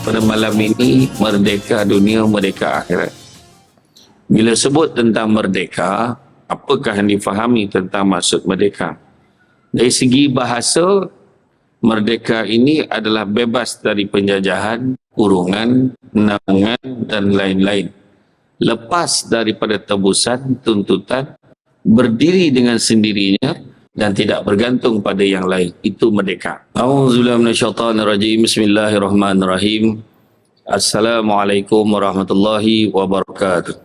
pada malam ini merdeka dunia, merdeka akhirat. Bila sebut tentang merdeka, apakah yang difahami tentang maksud merdeka? Dari segi bahasa, merdeka ini adalah bebas dari penjajahan, kurungan, naungan dan lain-lain. Lepas daripada tebusan, tuntutan, berdiri dengan sendirinya dan tidak bergantung pada yang lain. Itu merdeka. A'udzubillahi minasyaitonirrajim. Bismillahirrahmanirrahim. Assalamualaikum warahmatullahi wabarakatuh.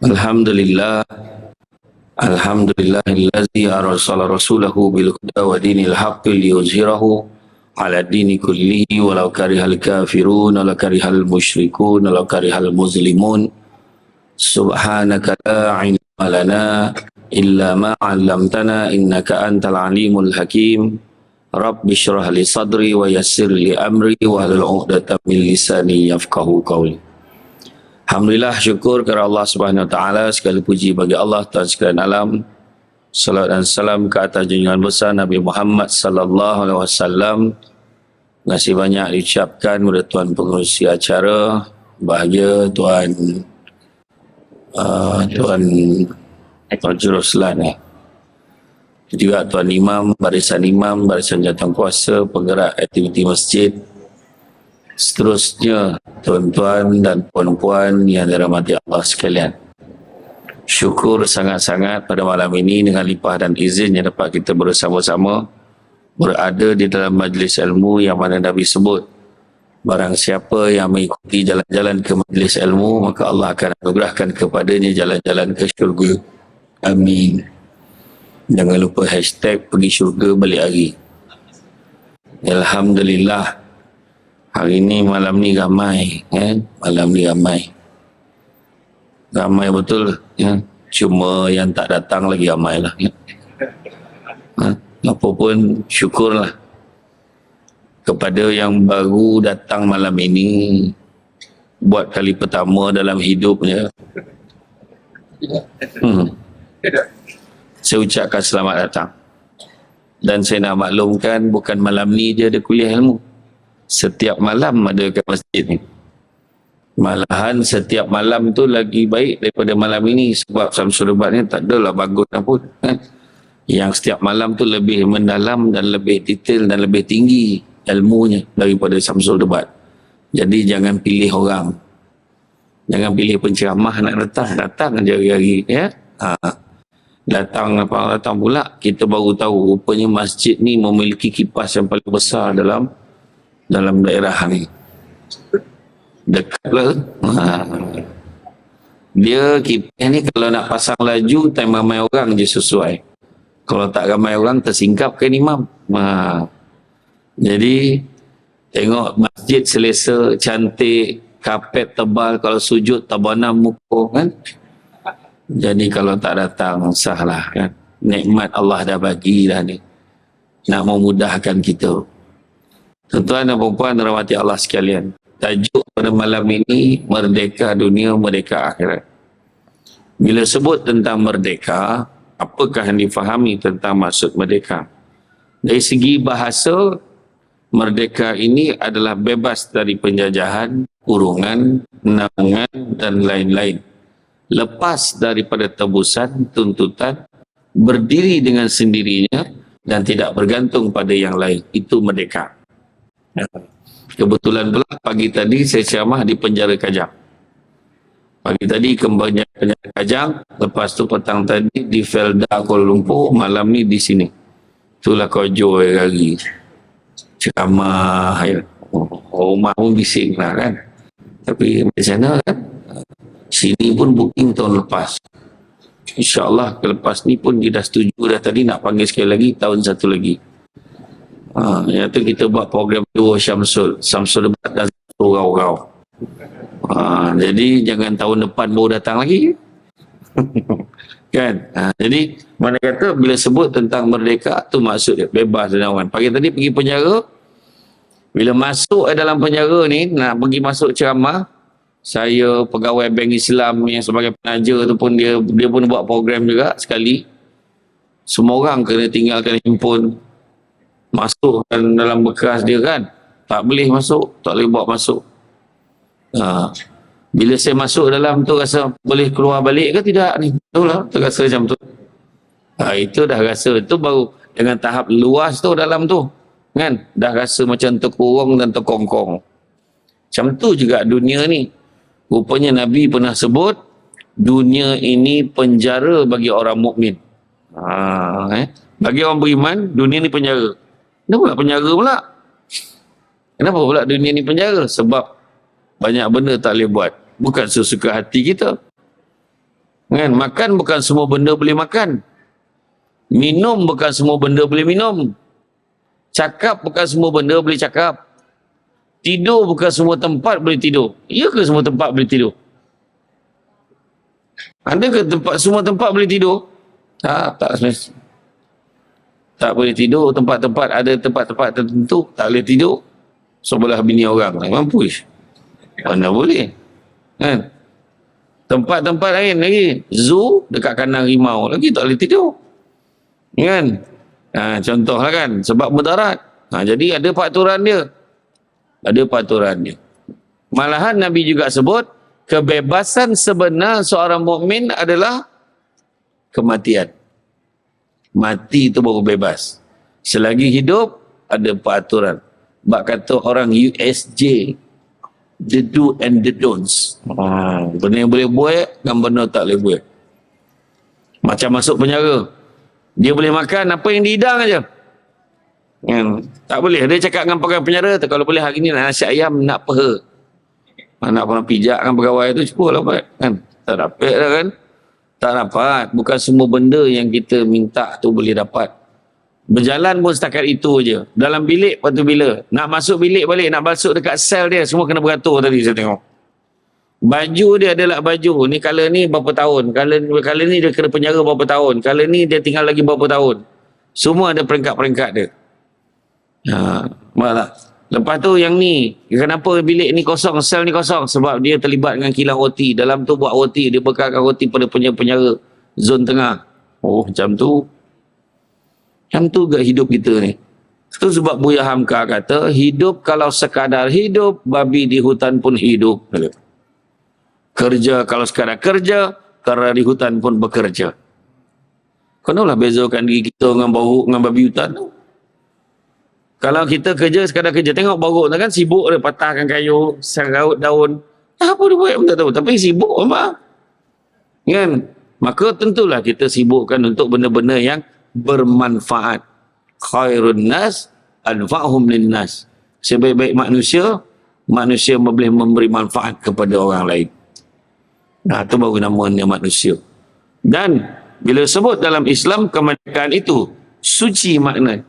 Alhamdulillah. Alhamdulillahillazi arsala rasulahu bil huda wa dinil haqqi liyuzhirahu ala dini kullihi walau karihal kafirun walau karihal musyrikun walau karihal muslimun. Subhanaka la ilma lana illa ma 'allamtana innaka antal alimul hakim. Rabbi shrah li sadri wa yassir li amri wa hlul 'uqdatam min lisani yafqahu qawli. Alhamdulillah, syukur kepada Allah Subhanahu Wa Taala, segala puji bagi Allah Tuhan sekalian alam. Salat dan salam ke atas junjungan besar Nabi Muhammad sallallahu alaihi wasallam. Terima kasih banyak diucapkan kepada tuan pengerusi acara, bahagia tuan Juruslan, juga tuan imam, barisan jawatankuasa, penggerak aktiviti masjid, seterusnya tuan-tuan dan puan-puan yang dirahmati Allah sekalian. Syukur sangat-sangat pada malam ini dengan limpah dan izin yang dapat kita bersama-sama berada di dalam majlis ilmu yang mana Nabi sebut, barang siapa yang mengikuti jalan-jalan ke majlis ilmu, maka Allah akan anugerahkan kepadanya jalan-jalan ke syurga. Amin. Jangan lupa hashtag pergi syurga balik hari. Alhamdulillah, hari ini malam ni ramai, malam ni ramai betul, cuma yang tak datang lagi ramai lah. Apa pun syukurlah kepada yang baru datang malam ini buat kali pertama dalam hidupnya. Saya ucapkan selamat datang, dan saya nak maklumkan bukan malam ni je ada kuliah ilmu. Setiap malam ada kat masjid ni. Malahan setiap malam tu lagi baik daripada malam ini, sebab Samsul Debat ni tak adalah bagus pun, Yang setiap malam tu lebih mendalam dan lebih detail dan lebih tinggi ilmunya daripada Samsul Debat. Jadi jangan pilih orang, jangan pilih penceramah nak datang je hari-hari, Datang pula kita baru tahu rupanya masjid ni memiliki kipas yang paling besar dalam daerah ni. Dekat lah. Dia kipas ni kalau nak pasang laju, time ramai orang je sesuai. Kalau tak ramai orang, tersingkapkan imam. Jadi tengok masjid selesa, cantik, kapet tebal, kalau sujud tabanam muka, kan. Jadi kalau tak datang, sahlah, kan. Nikmat Allah dah bagi dah ni, nak memudahkan kita. Tuan-tuan dan puan-puan dirahmati Allah sekalian, tajuk pada malam ini merdeka dunia, merdeka akhirat. Bila sebut tentang merdeka, apakah yang difahami tentang maksud merdeka? Dari segi bahasa, merdeka ini adalah bebas dari penjajahan, kurungan, naungan dan lain-lain. Lepas daripada tebusan, tuntutan, berdiri dengan sendirinya dan tidak bergantung pada yang lain. Itu merdeka. Kebetulan pula pagi tadi saya ceramah di penjara Kajang. Pagi tadi ke penjara Kajang, lepas tu petang tadi di Felda Kuala Lumpur, malam ni di sini. Itulah kojo hari ceramah, rumah pun bising lah, kan. Tapi di sana, kan, sini pun booking tahun lepas. InsyaAllah lepas ni pun dia dah setuju dah, tadi nak panggil sekali lagi tahun satu lagi. Yang tu kita buat program dua Samsul Debat dan Rau-Rau. Jadi jangan tahun depan baru datang lagi. Kan? Jadi mana kata bila sebut tentang merdeka tu maksud dia bebas dan awan. Pagi tadi pergi penjara, bila masuk dalam penjara ni, nak pergi masuk ceramah, saya pegawai Bank Islam yang sebagai penaja tu pun dia pun buat program juga sekali. Semua orang kena tinggalkan handphone. masuk dalam bekas dia kan, tak boleh masuk, tak boleh bawa masuk. Bila saya masuk dalam tu rasa boleh keluar balik ke tidak ni, betul lah, terasa macam tu. Itu dah rasa, itu baru dengan tahap luas tu dalam tu kan, dah rasa macam terkurung dan terkongkong. Macam tu juga dunia ni. Rupanya Nabi pernah sebut dunia ini penjara bagi orang mukmin. Bagi orang beriman, dunia ni penjara. Kenapa pula penjara pula? Kenapa pula dunia ni penjara? Sebab banyak benda tak boleh buat. Bukan sesuka hati kita. Kan? Makan bukan semua benda boleh makan. Minum bukan semua benda boleh minum. Cakap bukan semua benda boleh cakap. Tidur bukan semua tempat boleh tidur. Ya ke semua tempat boleh tidur? Ada ke semua tempat boleh tidur? Tak semestinya. Tak boleh tidur. Tempat-tempat, ada tempat-tempat tertentu tak boleh tidur. Sebelah bini orang. Mampus. Mana boleh? Kan? Tempat-tempat lain lagi. Zoo dekat kanan rimau lagi tak boleh tidur. Kan? Contohlah kan. Sebab mudarat. Jadi ada peraturan dia. Ada peraturan dia. Malahan Nabi juga sebut kebebasan sebenar seorang mukmin adalah kematian. Mati itu baru bebas. Selagi hidup ada peraturan. Bak kata orang USJ, the do and the don'ts. Benda yang boleh buat dan benda tak boleh buat. Macam masuk penjara. Dia boleh makan apa yang dihidang aja. Tak boleh. Dia cakap dengan pegawai penjara tu, kalau boleh hari ni nak nasi ayam, nak peha. Nak pernah pijak kan pegawai tu, cuba lah buat. Kan? Tak dapat dah kan. Tak dapat. Bukan semua benda yang kita minta tu boleh dapat. Berjalan pun setakat itu je. Dalam bilik, lepas tu bila? Nak masuk bilik balik, nak masuk dekat sel dia, semua kena beratur tadi saya tengok. Baju dia adalah baju. Ni colour ni berapa tahun. Colour ni dia kena penjara berapa tahun. Colour ni dia tinggal lagi berapa tahun. Semua ada peringkat-peringkat dia. Malah. Lepas tu yang ni, kenapa bilik ni kosong, sel ni kosong? Sebab dia terlibat dengan kilang OT. Dalam tu buat OT, dia bekalkan OT pada penjara zon tengah. Macam tu. Macam tu ke hidup kita ni. Itu sebab Buya Hamka kata, hidup kalau sekadar hidup, babi di hutan pun hidup. Kerja kalau sekadar kerja, kera di hutan pun bekerja. Kenalah bezakan diri kita dengan babi hutan tu. Kalau kita kerja sekadar kerja, tengok borok tu kan sibuk dia patahkan kayu, serut daun. Apa dia buat pun tak tahu. Tapi sibuk apa? Kan? Maka tentulah kita sibukkan untuk benda-benda yang bermanfaat. Khairun nas anfa'hum linnas. Sebaik-baik manusia, manusia boleh memberi manfaat kepada orang lain. Itu baru namanya manusia. Dan bila sebut dalam Islam, kemerdekaan itu suci makna.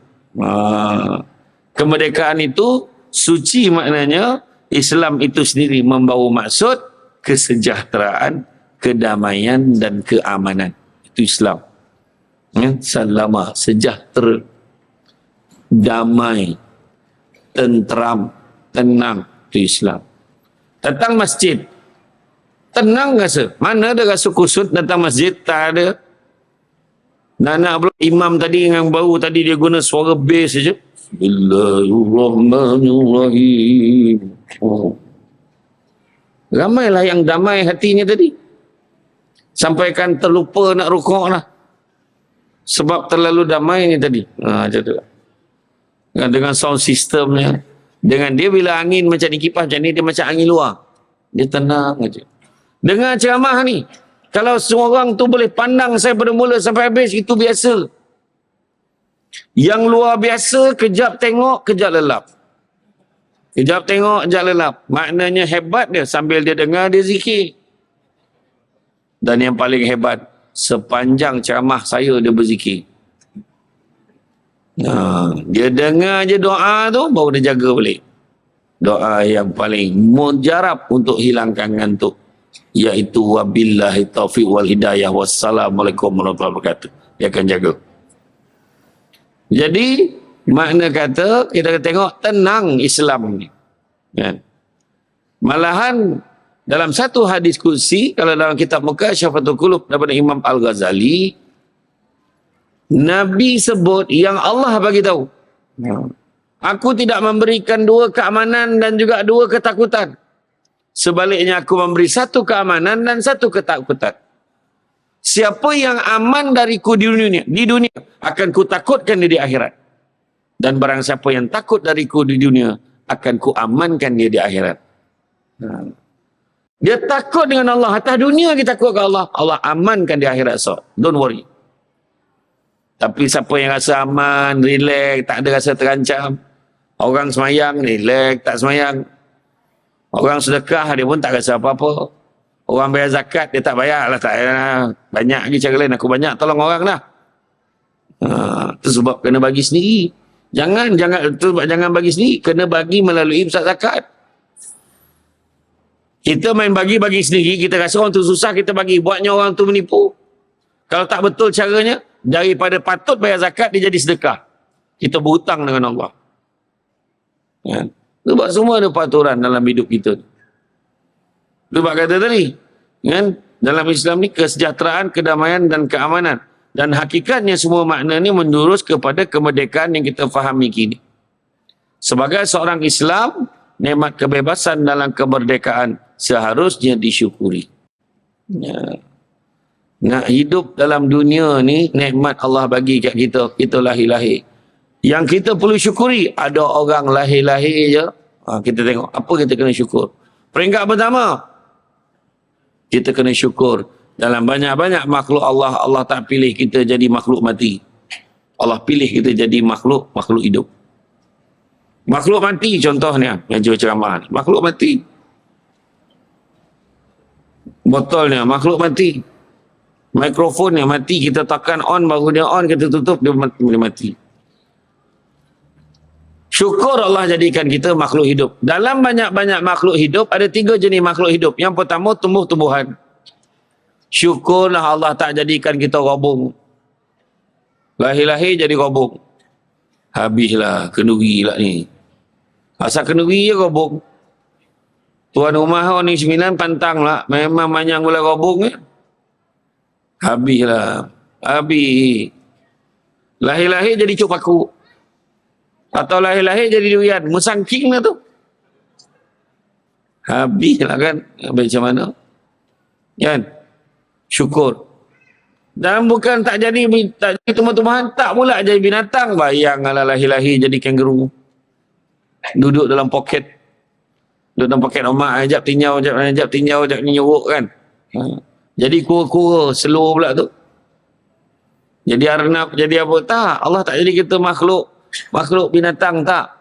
Kemerdekaan itu suci maknanya Islam itu sendiri membawa maksud kesejahteraan, kedamaian dan keamanan. Itu Islam. Salama, sejahtera, damai, tentram, tenang. Itu Islam. Datang masjid, tenang rasa. Mana ada rasa kusut datang masjid? Tak ada. Nak pula imam tadi yang baru tadi dia guna suara bass saja. Bismillahirrahmanirrahim. Ramailah yang damai hatinya tadi. Sampaikan terlupa nak rukuk lah. Sebab terlalu damai ni tadi. Macam tu lah. Dengan sound systemnya. Dengan dia bila angin macam ni, kipas macam ni, dia macam angin luar. Dia tenang aja. Dengar ceramah ni. Kalau semua orang tu boleh pandang saya pada mula sampai habis, itu biasa. Yang luar biasa, kejap tengok, kejap lelap. Kejap tengok, kejap lelap. Maknanya hebat dia, sambil dia dengar, dia zikir. Dan yang paling hebat, sepanjang ceramah saya, dia berzikir. Dia dengar je doa tu, baru dia jaga balik. Doa yang paling mujarab untuk hilangkan ngantuk. Iaitu wabillahi taufiq wal hidayah wassalamualaikum warahmatullahi wabarakatuh. Dia akan jaga. Jadi makna kata kita tengok tenang Islam ni. Kan? Malahan dalam satu hadis kursi, kalau dalam kitab Mekah Syafatul Qulub daripada Imam Al-Ghazali, Nabi sebut yang Allah bagi tahu. Aku tidak memberikan dua keamanan dan juga dua ketakutan. Sebaliknya aku memberi satu keamanan dan satu ketakutan. Siapa yang aman dariku di dunia akan kutakutkan dia di akhirat. Dan barang siapa yang takut dariku di dunia akan ku amankan dia di akhirat. Dia takut dengan Allah. Atas dunia kita takut ke Allah. Allah amankan di akhirat. So, don't worry. Tapi siapa yang rasa aman, relax, tak ada rasa terancam. Orang semayang, relax, tak semayang. Orang sedekah, dia pun tak rasa apa-apa. Orang bayar zakat, dia tak bayar lah. Tak payah. Banyak lagi cara lain. Aku banyak tolong orang dah. Itu sebab kena bagi sendiri. Jangan bagi sendiri. Kena bagi melalui pusat zakat. Kita main bagi sendiri. Kita rasa orang tu susah, kita bagi. Buatnya orang tu menipu. Kalau tak betul caranya, daripada patut bayar zakat, dia jadi sedekah. Kita berhutang dengan Allah. Sebab semua ada peraturan dalam hidup kita. Sebab kata tadi, kan? Dalam Islam ni kesejahteraan, kedamaian dan keamanan. Dan hakikatnya semua makna ni menjurus kepada kemerdekaan yang kita fahami kini. Sebagai seorang Islam, nikmat kebebasan dalam kemerdekaan seharusnya disyukuri. Nak hidup dalam dunia ni, nikmat Allah bagi kat kita. Kita lahir-lahir. Yang kita perlu syukuri, ada orang lahir-lahir je. Kita tengok, apa kita kena syukur. Peringkat pertama, kita kena syukur. Dalam banyak-banyak makhluk Allah, Allah tak pilih kita jadi makhluk mati. Allah pilih kita jadi makhluk hidup. Makhluk mati contohnya, yang ceramah. Makhluk mati. Botolnya, makhluk mati. Mikrofonnya mati, kita tekan on, baru dia on, kita tutup, dia mati. Syukur Allah jadikan kita makhluk hidup. Dalam banyak-banyak makhluk hidup, ada 3 jenis makhluk hidup. Yang pertama, tumbuh-tumbuhan. Syukurlah Allah tak jadikan kita robong. Lahir-lahir jadi robong. Habislah, kenduri lah ni. Asal kenduri je robong. Tuan rumah orang ni 9 pantang lah. Memang manyang boleh robong ya. Habislah. Habis. Lahir-lahir jadi cuk paku. Atau lahir-lahir jadi durian. Musangking lah tu. Habislah kan. Macam mana? Kan? Syukur. Dan bukan tak jadi tumbuh-tumbuhan. Tak pula jadi binatang. Bayanglah lahir-lahir jadi kangaroo. Duduk dalam poket. Duduk dalam poket omak. Ajak tinyau, ajak nyuruk kan. Jadi kura-kura. Slow pula tu. Jadi arnab, jadi apa. Tak. Allah tak jadi kita makhluk binatang, tak.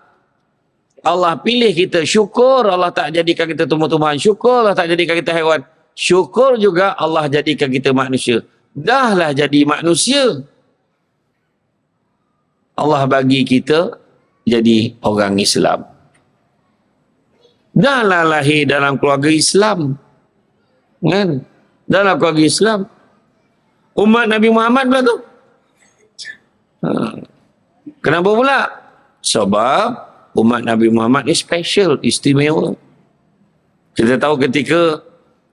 Allah pilih kita. Syukur Allah tak jadikan kita tumbuh-tumbuhan. Syukur Allah tak jadikan kita haiwan. Syukur juga Allah jadikan kita manusia. Dahlah jadi manusia. Allah bagi kita jadi orang Islam. Dahlah lahir dalam keluarga Islam. Kan? Dalam keluarga Islam. Umat Nabi Muhammad pula tu. Kenapa pula? Sebab umat Nabi Muhammad ni special, istimewa. Kita tahu ketika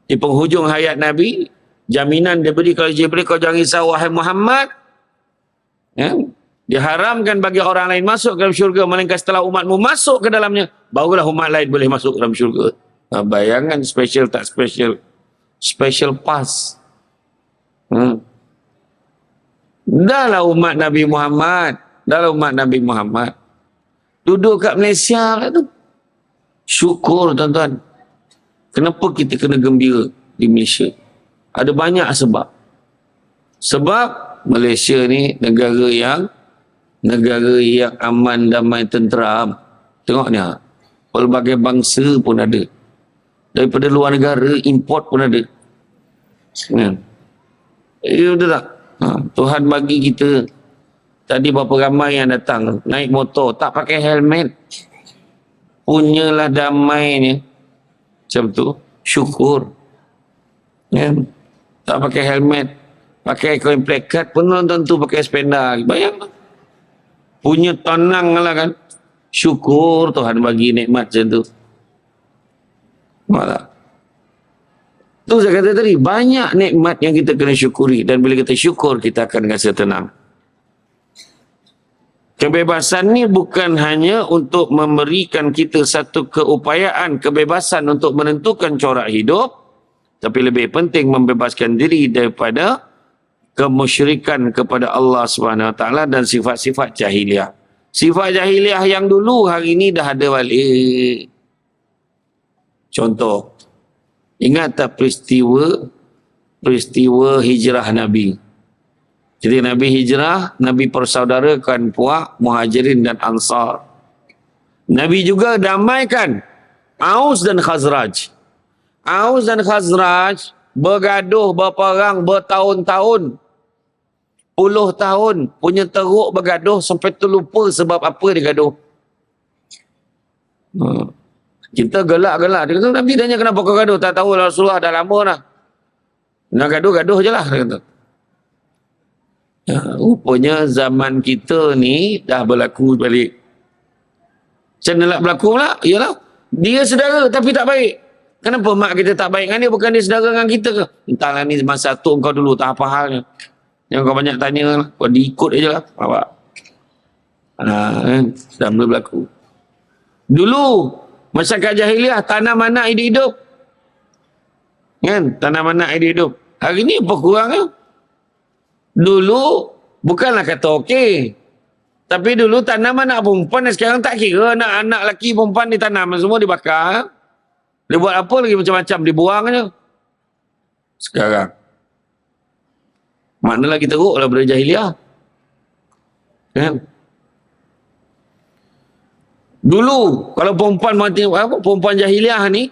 di penghujung hayat Nabi, jaminan dia beri kalau Jibril, kau jangan risau wahai Muhammad. Ya? Diharamkan bagi orang lain masuk ke dalam syurga, melainkan setelah umatmu masuk ke dalamnya, barulah umat lain boleh masuk ke dalam syurga. Bayangan special tak special. Special pass. Dahlah umat Nabi Muhammad. Dalam umat Nabi Muhammad. Duduk kat Malaysia kat tu. Syukur tuan-tuan. Kenapa kita kena gembira di Malaysia? Ada banyak sebab. Sebab Malaysia ni negara yang aman, damai, tenteram. Tengok ni. Pelbagai bangsa pun ada. Daripada luar negara, import pun ada. Betul tak? Tuhan bagi kita. Tadi berapa ramai yang datang naik motor tak pakai helmet, punyalah damainya macam tu. Syukur ya. Tak pakai helmet, pakai koin plakat pun tentu pakai sepeda. Bayang punya tenang lah kan. Syukur Tuhan bagi nikmat macam tu. Malah tu saya kata tadi, banyak nikmat yang kita kena syukuri, dan bila kita syukur kita akan rasa tenang. Kebebasan ni bukan hanya untuk memberikan kita satu keupayaan, kebebasan untuk menentukan corak hidup, tapi lebih penting membebaskan diri daripada kemusyrikan kepada Allah SWT dan sifat-sifat jahiliah. Sifat jahiliah yang dulu hari ini dah ada balik. Contoh, ingat tak peristiwa hijrah Nabi? Jadi Nabi hijrah, Nabi persaudarakan puak Muhajirin dan Ansar. Nabi juga damaikan Aus dan Khazraj. Aus dan Khazraj bergaduh berperang bertahun-tahun. Puluh tahun punya teruk bergaduh sampai terlupa sebab apa dia gaduh. Kita gelak-gelak. Dia kata, Nabi tanya kenapa kau gaduh? Tak tahu Rasulullah dah lama dah. Nak gaduh-gaduh je lah. Dia kata. Ya, rupanya zaman kita ni dah berlaku balik. Macam mana nak berlaku pula? Yalah, dia saudara tapi tak baik. Kenapa mak kita tak baik dengan dia? Bukan dia saudara dengan kita ke? Entahlah ni masa tu kau dulu tak apa halnya. Yang kau banyak tanya lah. Kau diikut je lah. Bapak. Kan? Dah mula berlaku. Dulu, masyarakat jahiliah, tanam anak hidup-hidup. Kan? Tanam anak hidup-hidup. Hari ni apa kurangnya? Dulu bukanlah kata okey. Tapi dulu tanam anak perempuan, sekarang tak kira anak-anak lelaki perempuan ditanam, semua dibakar. Dia buat apa lagi macam-macam, dibuang je. Sekarang. Maknalah kita teruk lah daripada jahiliah. Kan? Dulu, kalau perempuan jahiliah ni,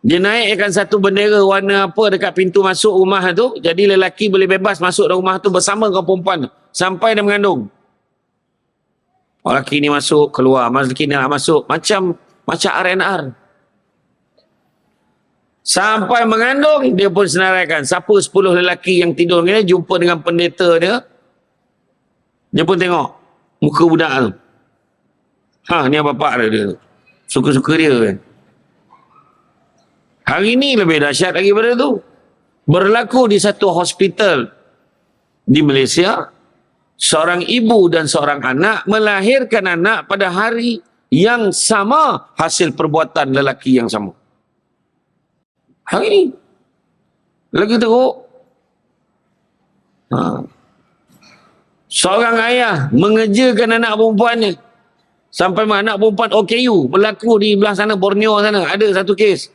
dia naikkan satu bendera warna apa dekat pintu masuk rumah tu, jadi lelaki boleh bebas masuk dalam rumah tu bersama dengan perempuan sampai dia mengandung. Orang lelaki ni masuk, keluar, lelaki ni nak masuk, macam R&R. Sampai mengandung, dia pun senaraikan siapa 10 lelaki yang tidur ni jumpa dengan pendeta dia pun tengok muka budak tu. Ni bapak dia. Suka-suka dia kan. Hari ni lebih dahsyat lagi pada tu. Berlaku di satu hospital di Malaysia, seorang ibu dan seorang anak melahirkan anak pada hari yang sama, hasil perbuatan lelaki yang sama. Hari ni lagi teruk. Seorang ayah mengejarkan anak perempuannya sampai anak perempuan OKU. Berlaku di belah sana, Borneo sana, ada satu kes.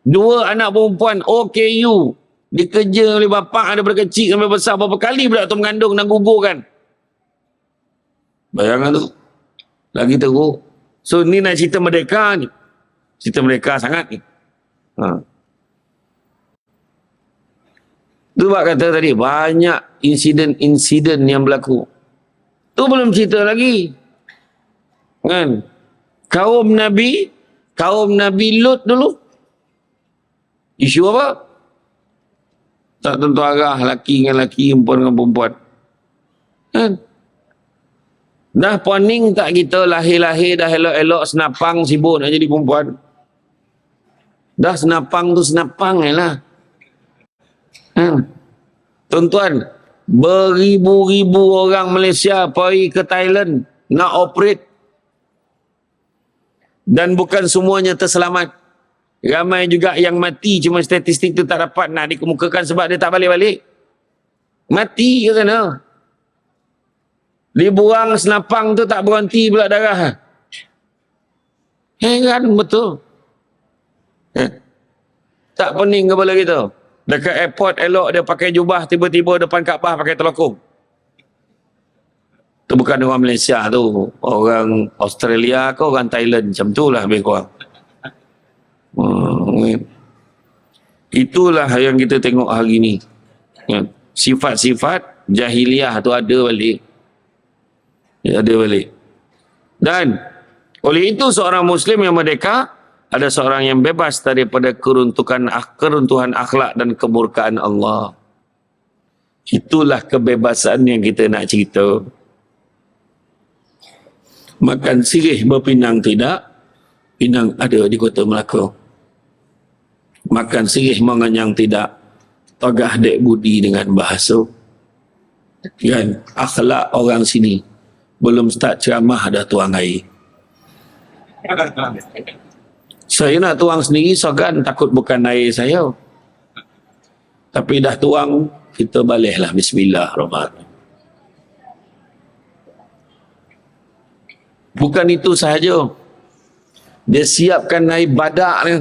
2 anak perempuan OKU dikejar oleh bapa daripada kecil sampai besar. Berapa kali budak tu mengandung dan gugurkan. Bayangkan tu. Lagi teruk. So ni nak cerita merdeka ni. Cerita merdeka sangat ni. Tu sebab kata tadi banyak insiden-insiden yang berlaku. Tu belum cerita lagi. Kan? Kaum Nabi Lut dulu. Isu apa? Tak tentu arah, laki dengan laki, perempuan dengan perempuan. Kan? Dah poning tak kita lahir-lahir, dah elok-elok senapang sibuk nak jadi perempuan. Dah senapang tu senapang je lah. Tuan-tuan, beribu-ribu orang Malaysia pergi ke Thailand nak operate. Dan bukan semuanya terselamat. Ramai juga yang mati, cuma statistik tu tak dapat nak dikemukakan sebab dia tak balik-balik. Mati ke sana. Dibuang senapang tu tak berhenti pula darah. Heran betul. Tak pening kepala kita. Dekat airport elok dia pakai jubah, tiba-tiba depan Kaabah pakai telekung. Tu bukan orang Malaysia tu. Orang Australia ke orang Thailand. Macam tu lah lebih kurang. Itulah yang kita tengok hari ni. Sifat-sifat jahiliah tu ada balik. Ada balik. Dan oleh itu seorang Muslim yang merdeka ada seorang yang bebas daripada keruntuhan akhlak dan kemurkaan Allah. Itulah kebebasan yang kita nak cerita. Makan sirih berpinang tidak, pinang ada di Kota Melaka. Makan sirih mengenyang tidak, tagah dek budi dengan bahasa. Kan? Akhlak orang sini Belum start ceramah dah tuang air. Saya nak tuang sendiri segan, takut bukan air saya. Tapi dah tuang, kita baliklah bismillahirrahmanirrahim. Bukan itu sahaja. Dia siapkan air badak ni.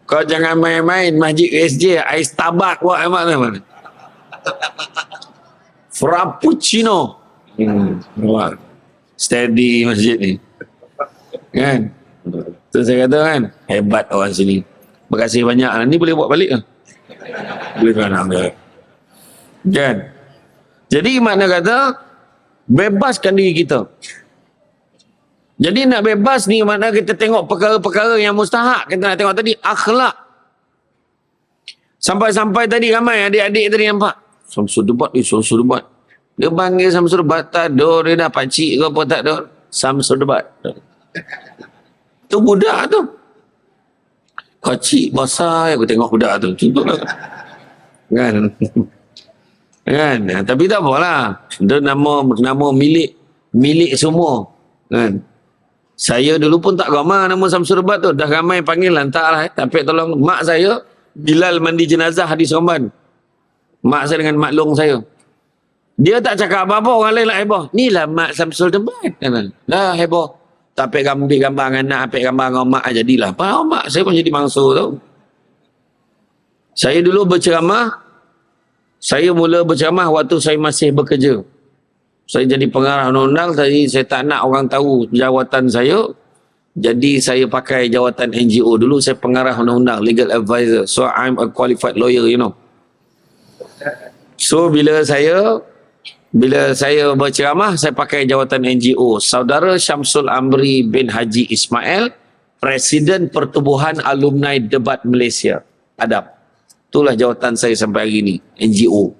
Kau jangan main-main masjid SJ, air Starbucks buat mana-mana. Frappuccino. Steady masjid ni. Kan? Tu saya kata kan, hebat orang sini. Terima kasih banyak. Ni boleh buat balik ke? Boleh kan? Kan? Jadi makna kata, bebaskan diri kita. Jadi nak bebas ni makna kita tengok perkara-perkara yang mustahak. Kita nak tengok tadi, akhlak. Sampai-sampai tadi ramai adik-adik tadi nampak. Samsul debat. Dia panggil Samsul debat. Tak ada. Dia dah pakcik ke apa tak ada. Samsul debat. Tu budak tu. Pakcik besar. Aku tengok budak tu. Contohlah. Kan? Kan? Tapi tak apalah. Dia nama milik semua. Kan? Saya dulu pun tak ramai nama Samsul debat tu. Dah ramai panggil lantaklah. Tapi tolong mak saya Bilal mandi jenazah di Seremban. Mak saya dengan mak long saya. Dia tak cakap apa-apa, orang lain lah heboh. Ni lah mak Samsul debat. Dah heboh. Tak ambil gambar dengan anak, ambil gambar dengan mak jadilah. Apa mak saya pun jadi mangsa tau. Saya dulu berceramah. Saya mula berceramah waktu saya masih bekerja. Saya jadi pengarah undang-undang. Tadi saya tak nak orang tahu jawatan saya. Jadi saya pakai jawatan NGO. Dulu saya pengarah undang-undang, legal advisor. So I'm a qualified lawyer, you know. So bila saya berceramah, saya pakai jawatan NGO. Saudara Syamsul Amri bin Haji Ismail, Presiden Pertubuhan Alumni Debat Malaysia. ADAP. Itulah jawatan saya sampai hari ini, NGO.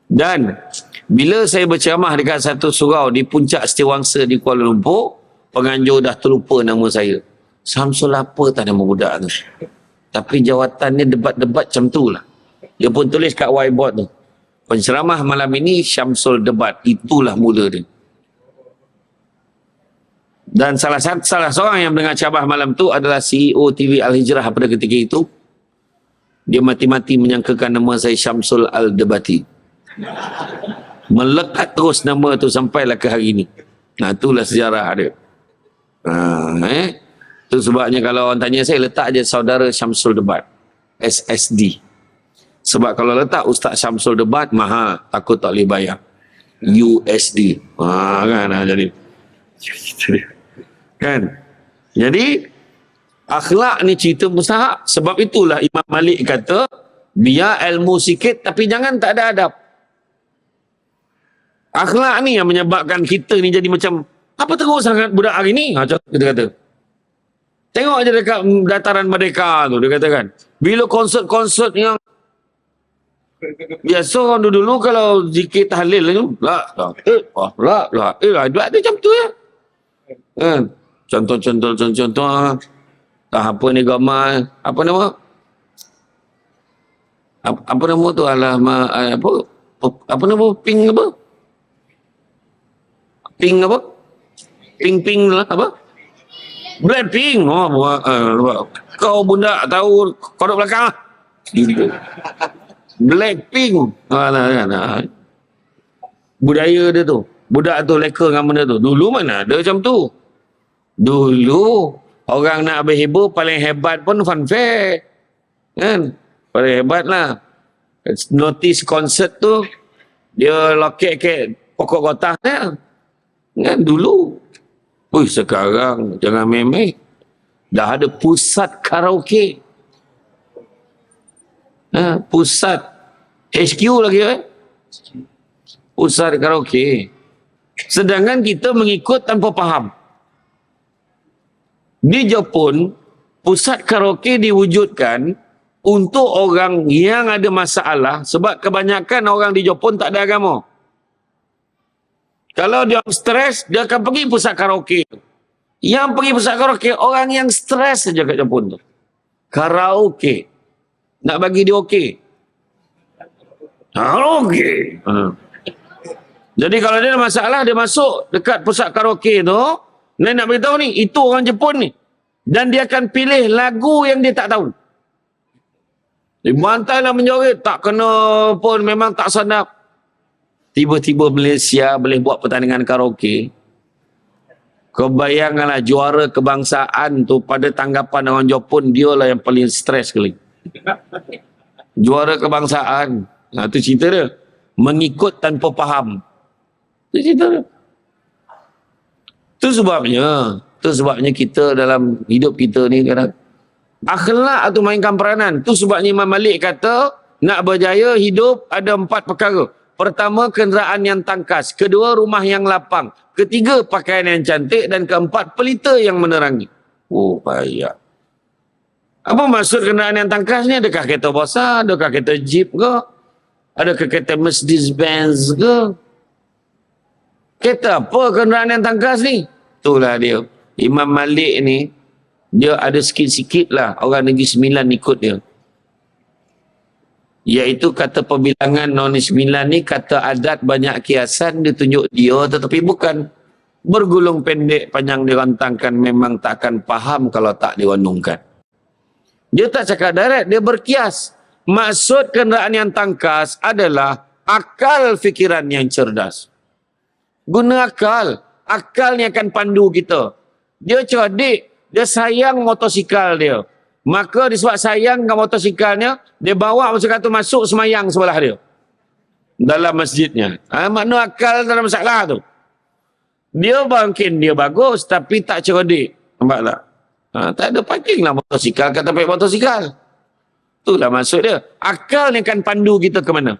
Dan bila saya berceramah dekat satu surau di Puncak Setiawangsa di Kuala Lumpur, penganjur dah terlupa nama saya. Samsul apa tak nama budak tu. Tapi jawatannya debat-debat macam tu lah. Dia pun tulis kat whiteboard tu. Penceramah malam ini Syamsul debat. Itulah mula dia. Dan salah seorang yang mendengar cabah malam tu adalah CEO TV Al-Hijrah pada ketika itu. Dia mati-mati menyangkakan nama saya Syamsul Al-Debati. Melekat terus nama tu sampailah ke hari ini. Nah, itulah sejarah dia. Itu sebabnya kalau orang tanya saya, letak je saudara Syamsul Debat. SSD. Sebab kalau letak Ustaz Syamsul Debat, mahal. Takut tak boleh bayar. USD. Kan? Jadi. Kan? Jadi, akhlak ni cerita mustahak. Sebab itulah Imam Malik kata, biar ilmu sikit tapi jangan tak ada adab. Akhlak ni yang menyebabkan kita ni jadi macam, apa teruk sangat budak hari ni? Kita kata. Tengok je dekat dataran Merdeka tu, dia katakan. Bila konsert-konsert yang biasa orang dulu kalau zikir tahlil tu, buat tu macam tu ya. Contoh. Apa ni gambar, apa nama? Apa nama tu? Apa nama? Pink apa? Pink apa? Pink lah apa? Blackpink. Kau bunda tahu kodok belakang lah. Blackpink. Budaya dia tu. Budak tu leka dengan benda tu. Dulu mana ada macam tu. Dulu orang nak berhibur paling hebat pun fanfare. Kan? Paling hebat lah. Notis konsert tu dia loket pokok kotak kan? Kan dulu. Sekarang jangan main-main. Dah ada pusat karaoke. Pusat HQ lagi kan? Pusat karaoke. Sedangkan kita mengikut tanpa faham. Di Jepun, pusat karaoke diwujudkan untuk orang yang ada masalah sebab kebanyakan orang di Jepun tak ada agama. Kalau dia stres, dia akan pergi pusat karaoke. Yang pergi pusat karaoke, orang yang stres saja kat Jepun tu. Karaoke. Nak bagi dia okey. Karaoke. Jadi kalau dia ada masalah, dia masuk dekat pusat karaoke tu, dia nak beritahu ni, itu orang Jepun ni. Dan dia akan pilih lagu yang dia tak tahu. Dia bantailah menjoget, tak kena pun, memang tak sedap. Tiba-tiba Malaysia boleh buat pertandingan karaoke. Kau bayangkanlah juara kebangsaan tu pada tanggapan orang Jepun, dia lah yang paling stres sekali. Juara kebangsaan. Nah, tu cerita dia. Mengikut tanpa faham. Tu cerita dia. Tu sebabnya kita dalam hidup kita ni kadang akhlak tu mainkan peranan. Tu sebabnya Imam Malik kata, nak berjaya hidup ada 4 perkara. Pertama, kenderaan yang tangkas. Kedua, rumah yang lapang. Ketiga, pakaian yang cantik. Dan keempat, pelita yang menerangi. Oh, payah. Apa maksud kenderaan yang tangkas ni? Adakah kereta besar? Adakah kereta jeep ke? Adakah kereta Mercedes-Benz ke? Kereta apa kenderaan yang tangkas ni? Itulah dia. Imam Malik ni, dia ada sikit-sikit lah orang Negeri Sembilan ikut dia. Iaitu kata perbilangan Noni 9 ni, kata adat banyak kiasan, dia tunjuk dia, tetapi bukan bergulung pendek panjang dirantangkan, memang tak akan faham kalau tak diwanungkan. Dia tak cakap direct, dia berkias. Maksud kenderaan yang tangkas adalah akal fikiran yang cerdas. Guna akal. Akal ni akan pandu kita. Dia cerdik, dia sayang motosikal dia. Maka disebab sayang dengan motosikalnya, dia bawa motosikal tu masuk semayang sebelah dia. Dalam masjidnya. Makna akal dalam masalah tu. Dia mungkin dia bagus, tapi tak cerdik. Nampak tak? Tak ada parking lah motosikal kat tempat motosikal. Itulah maksud dia. Akal ni akan pandu kita ke mana.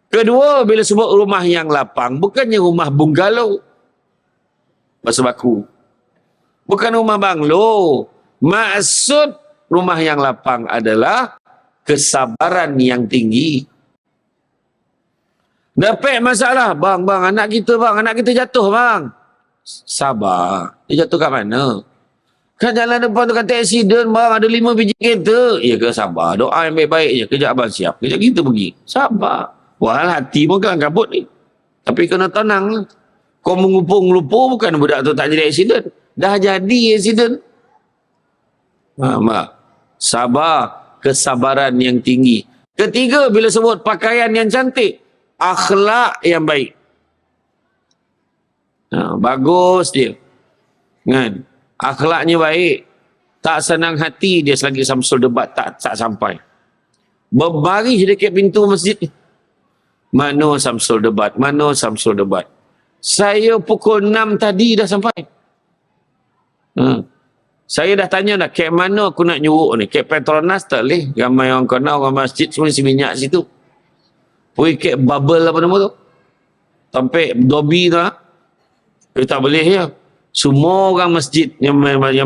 Kedua, bila sebut rumah yang lapang, bukannya rumah bungalow. Bahasa baku. Bukan rumah banglo. Maksud rumah yang lapang adalah kesabaran yang tinggi. Dapat masalah, bang, anak kita jatuh, bang. Sabar. Dia jatuh kat mana? Kan jalan depan tu kata accident, bang, ada 5 biji kereta. Ya ke, sabar. Doa yang baik-baik je. Kejap abang siap. Kejap kita pergi. Sabar. Wahal hati pun kelang kabut ni. Tapi kena tenang. Kau mengupung-lupur, bukan budak tu tak jadi accident. Dah jadi accident. Mak. Sabar. Kesabaran yang tinggi. Ketiga, bila sebut pakaian yang cantik, akhlak yang baik. Bagus dia. Kan? Akhlaknya baik. Tak senang hati dia selagi Samsul Debat tak sampai. Berbaris dekat pintu masjid ni. Mana Samsul Debat? Mana Samsul Debat? Saya pukul 6 tadi dah sampai. Saya dah tanya dah, kat mana aku nak nyuruk ni? Kat Petronas tak boleh. Ramai orang kenal, orang masjid semua isi minyak situ. Pergi kat bubble apa nama tu? Sampai Dobby tu lah. Tak boleh ya. Semua orang masjid yang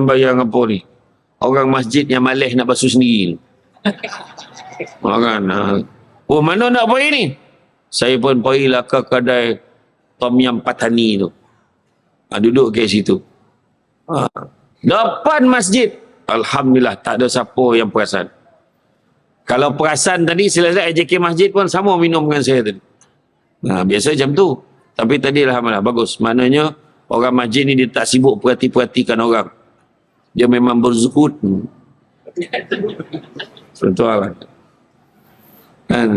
bayar apa ni? Orang masjid yang malas nak basuh sendiri. Kan? Oh, mana nak pergi ni? Saya pun pergilah ke kedai Tom Yam Patani tu. Duduk kat situ. Depan masjid. Alhamdulillah, tak ada siapa yang perasan. Kalau perasan tadi, selesai AJK masjid pun sama minum dengan saya tadi. Biasa macam tu. Tapi tadi alhamdulillah, bagus. Maknanya, orang masjid ni dia tak sibuk perhatikan orang. Dia memang berzuhud. Betul kan?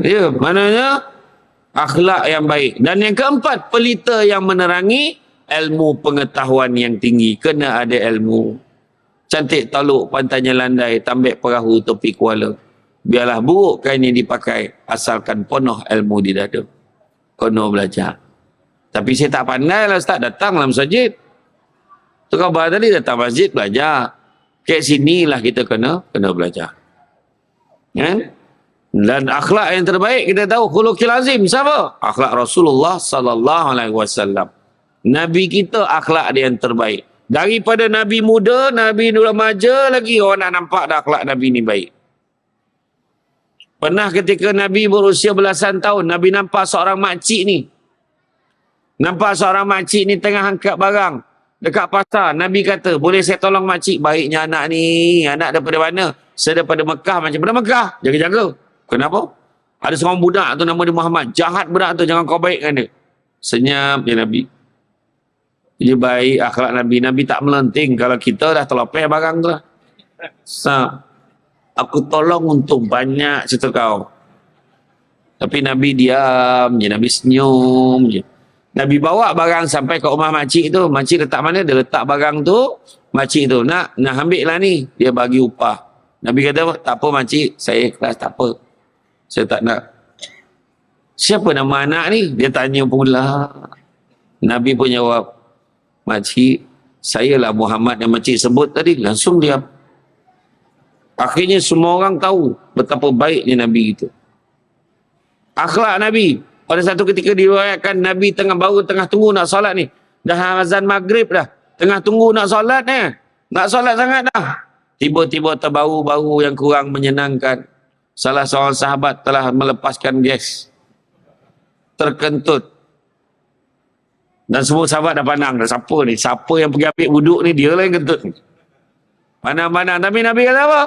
Ya, maknanya, akhlak yang baik. Dan yang keempat, pelita yang menerangi, ilmu pengetahuan yang tinggi. Kena ada ilmu. Cantik taluk, pantainya landai, tambik perahu tepi kuala. Biarlah buruk kain yang dipakai, asalkan penuh ilmu di dada. Kena belajar. Tapi saya tak pandai lah Ustaz, datanglah masjid. Tu khabar tadi, datang masjid belajar. Kat sinilah kita kena belajar. Kan? Dan akhlak yang terbaik kita tahu khuluqil azim siapa? Akhlak Rasulullah sallallahu alaihi wasallam. Nabi kita akhlak dia yang terbaik. Daripada Nabi muda, Nabi remaja lagi orang nak nampak dah akhlak Nabi ni baik. Pernah ketika Nabi berusia belasan tahun, Nabi nampak seorang makcik ni. Nampak seorang makcik ni tengah angkat barang dekat pasar. Nabi kata, boleh saya tolong makcik? Baiknya anak ni. Anak daripada mana? Saya daripada Mekah. Macam mana Mekah? Jaga-jaga. Kenapa? Ada seorang budak tu nama dia Muhammad. Jahat budak tu, jangan kau baikkan dia. Senyap je Nabi. Dia baik akhlak Nabi. Nabi tak melenting. Kalau kita dah terlopeh barang tu lah. Aku tolong untuk banyak cerita kau. Tapi Nabi diam je. Nabi senyum je. Nabi bawa barang sampai ke rumah makcik tu. Makcik letak mana? Dia letak barang tu. Makcik tu, nak ambil lah ni. Dia bagi upah. Nabi kata, tak apa makcik. Saya ikhlas, tak apa. Saya tak nak. Siapa nama anak ni? Dia tanya pula. Nabi pun jawab, makcik, saya lah Muhammad yang makcik sebut tadi. Langsung diam. Akhirnya semua orang tahu betapa baiknya Nabi itu. Akhlak Nabi. Pada satu ketika diriwayatkan Nabi tengah tunggu nak solat ni. Dah azan maghrib dah. Tengah tunggu nak solat ni. Nak solat sangat dah. Tiba-tiba terbau-bau yang kurang menyenangkan. Salah seorang sahabat telah melepaskan gas. Terkentut. Dan semua sahabat dah pandang dah. Siapa ni? Siapa yang pergi ambil wuduk ni? Dia lah yang kentut. Pandang-pandang. Tapi Nabi kata apa?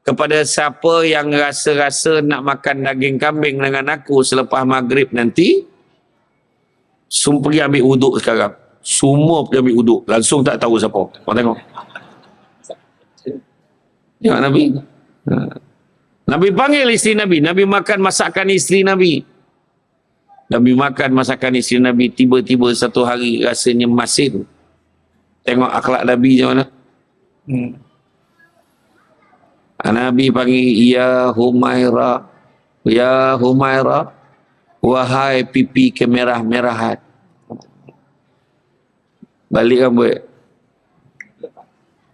Kepada siapa yang rasa-rasa nak makan daging kambing dengan aku selepas maghrib nanti, semua pergi ambil wuduk sekarang. Semua pergi ambil wuduk. Langsung tak tahu siapa. Kau tengok. Ya Nabi. Nabi panggil isteri Nabi. Nabi makan masakan isteri Nabi. Nabi makan masakan isteri Nabi. Tiba-tiba satu hari rasanya masin. Tengok akhlak Nabi macam mana. Nabi panggil, ya Humaira, ya Humaira, wahai pipi kemerah-merahan. Balik kan buat.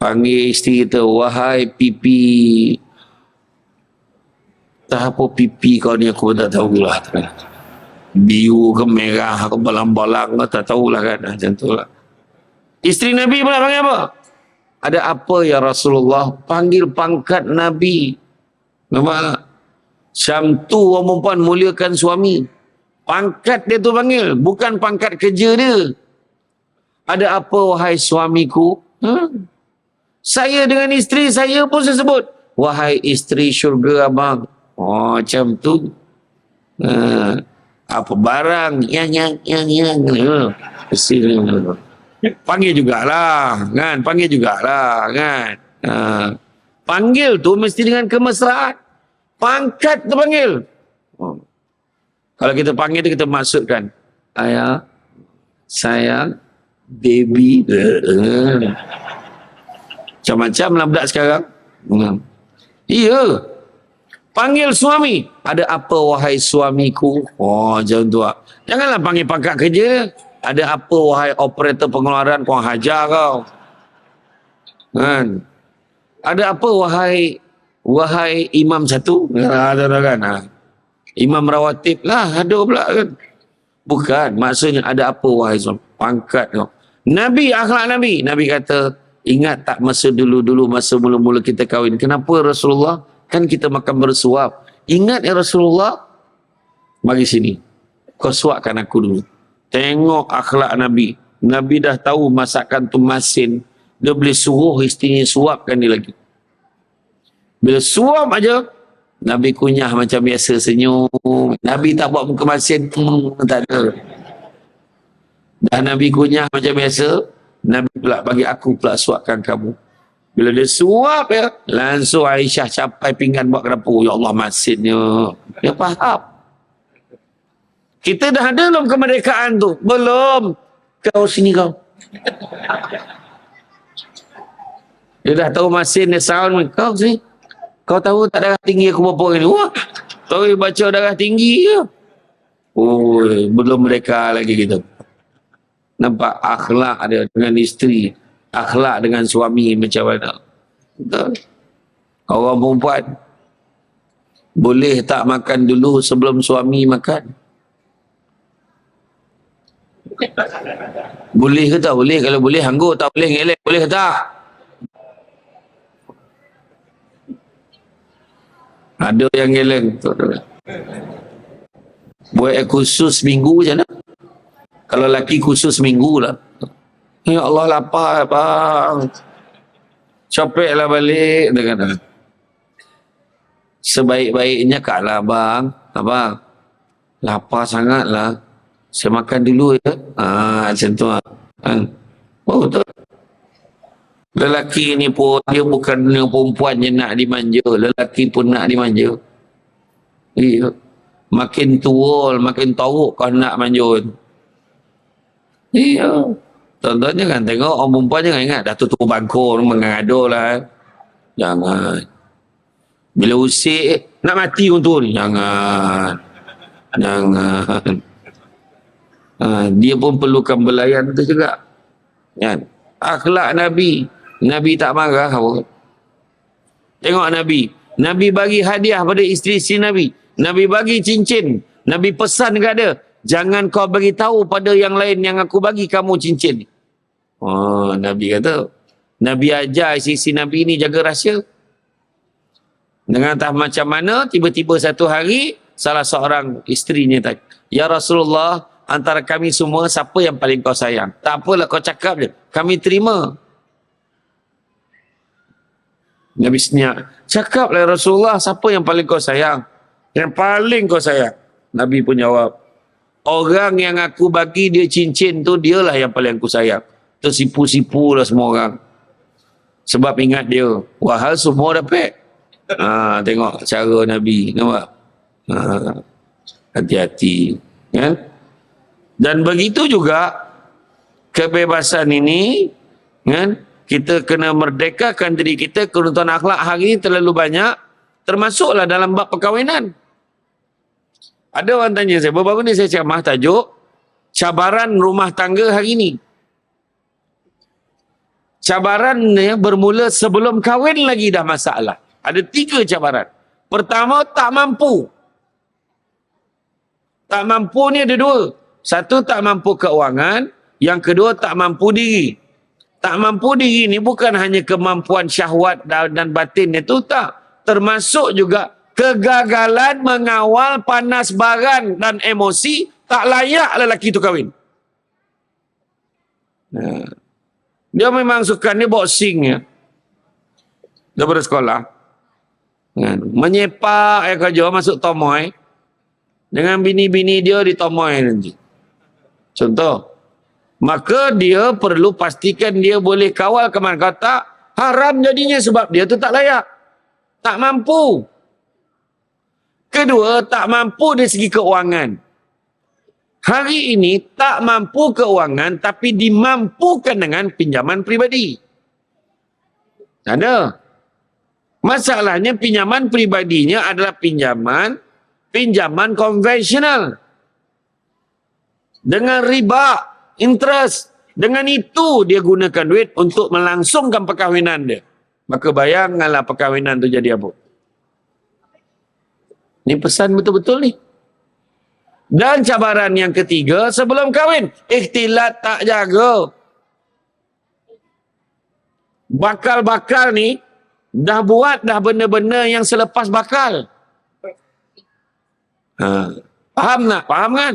Panggil isteri kita, wahai pipi. Tak apa pipi kau ni aku tak tahulah. Biru ke merah ke balang-balang ke tak tahulah kan. Macam tu lah. Isteri Nabi pula panggil apa? Ada apa ya Rasulullah? Panggil pangkat Nabi. Nampak tak? Syamtu orang perempuan muliakan suami. Pangkat dia tu panggil. Bukan pangkat kerja dia. Ada apa wahai suamiku? Saya dengan isteri saya pun saya sebut. Wahai isteri syurga abang. Oh macam tu. Apa barang? Yang. Panggil jugalah kan, panggil jugalah kan. Panggil tu mesti dengan kemesraan. Pangkat tu panggil. Kalau kita panggil tu kita maksudkan ayah, sayang, baby. Macam-macam lah budak sekarang. Iya. Panggil suami. Ada apa wahai suamiku? Oh macam tu lah. Janganlah panggil pangkat kerja. Ada apa wahai operator pengeluaran, kau hajar kau. Kan? Ada apa wahai imam satu? Ada kan? Imam rawatib lah, ada pula kan? Bukan, maksudnya ada apa wahai suami? Pangkat kau. Nabi, akhlak Nabi. Nabi kata, ingat tak masa dulu-dulu, masa mula-mula kita kahwin. Kenapa Rasulullah? Kan kita makan bersuap. Ingat ya Rasulullah? Mari sini. Kau suapkan aku dulu. Tengok akhlak Nabi. Nabi dah tahu masakan tu masin. Dia boleh suruh isterinya suapkan dia lagi. Bila suap aja, Nabi kunyah macam biasa senyum. Nabi tak buat muka masin. Tak ada. Dah Nabi kunyah macam biasa, Nabi pula bagi aku pula suapkan kamu. Bila dia suap ya, langsung Aisyah capai pinggan buat ke dapur. Ya Allah masinnya. Dia faham. Kita dah ada belum kemerdekaan tu? Belum. Kau sini kau. Dia dah tahu masin dia sound. Kau sini. Kau tahu tak darah tinggi aku berapa ni? Wah. Tahu baca darah tinggi ke? Oh, belum merdeka lagi kita. Nampak akhlak dia dengan isteri. Akhlak dengan suami macam mana? Betul. Orang perempuan boleh tak makan dulu sebelum suami makan? Boleh ke tak? Boleh. Kalau boleh hanggut, tak boleh ngelak. Boleh ke tak? Ada yang ngelak. Buat khusus minggu macam mana? Kalau lelaki khusus minggu lah. Ya Allah lapar bang. Capek lah balik. Sebaik-baiknya kalah bang. abang, lapar sangat lah. Saya makan dulu ya. Macam tu lah. Kan? Oh, betul. Lelaki ni pun, dia bukan perempuan je nak dimanja. Lelaki pun nak dimanja. Iya. Makin tua, makin teruk kau nak manjun. Iya. Contohnya kan, tengok orang perempuan jangan ingat, dah tutup bangkul, mengado lah. Jangan. Bila usik, nak mati untuk ni. Jangan. Jangan. Dia pun perlukan belayan tu juga. Kan? Akhlak Nabi. Nabi tak marah apa. Tengok Nabi. Nabi bagi hadiah pada isteri-isteri Nabi. Nabi bagi cincin. Nabi pesan kat dia, jangan kau bagi tahu pada yang lain yang aku bagi kamu cincin. Nabi kata, Nabi ajar isteri Nabi ni jaga rahsia. Dengan entah macam mana, tiba-tiba satu hari, salah seorang isterinya tanya, ya Rasulullah, antara kami semua, siapa yang paling kau sayang? Tak apalah, kau cakap je. Kami terima. Nabi senyap. Cakaplah Rasulullah, siapa yang paling kau sayang? Yang paling kau sayang. Nabi pun jawab, orang yang aku bagi dia cincin tu, dialah yang paling aku sayang. Tersipu-sipu lah semua orang. Sebab ingat dia. Wahal semua dapat. Tengok cara Nabi. Nampak? Hati-hati. Kan? Dan begitu juga kebebasan ini, kan? Kita kena merdekakan diri kita. Keruntun akhlak hari ini terlalu banyak, termasuklah dalam bab perkahwinan. Ada orang tanya saya, baru ni saya ceramah tajuk cabaran rumah tangga hari ini. Cabarannya bermula sebelum kahwin lagi dah masalah. Ada 3 cabaran. Pertama, tak mampu. Tak mampu ni ada 2. Satu, tak mampu keuangan. Yang kedua, tak mampu diri. Tak mampu diri ni bukan hanya kemampuan syahwat dan batin itu, tak. Termasuk juga kegagalan mengawal panas baran dan emosi, tak layak lelaki itu kahwin. Dia memang suka ni boxing ya. Daripada sekolah. Menyepak kerja masuk tomoy. Dengan bini-bini dia ditomoy nanti. Contoh. Maka dia perlu pastikan dia boleh kawal ke mana. Kalau tak, haram jadinya sebab dia tu tak layak. Tak mampu. Kedua, tak mampu dari segi keuangan. Hari ini tak mampu keuangan tapi dimampukan dengan pinjaman pribadi. Ada. Masalahnya pinjaman pribadinya adalah pinjaman konvensional. Dengan riba, interest. Dengan itu dia gunakan duit untuk melangsungkan perkahwinan dia. Maka bayangkanlah perkahwinan tu jadi apa. Ini pesan betul-betul ni. Dan cabaran yang ketiga, sebelum kahwin, ikhtilat tak jaga. Bakal-bakal ni, dah buat dah benda-benda yang selepas bakal. Faham tak? Faham kan?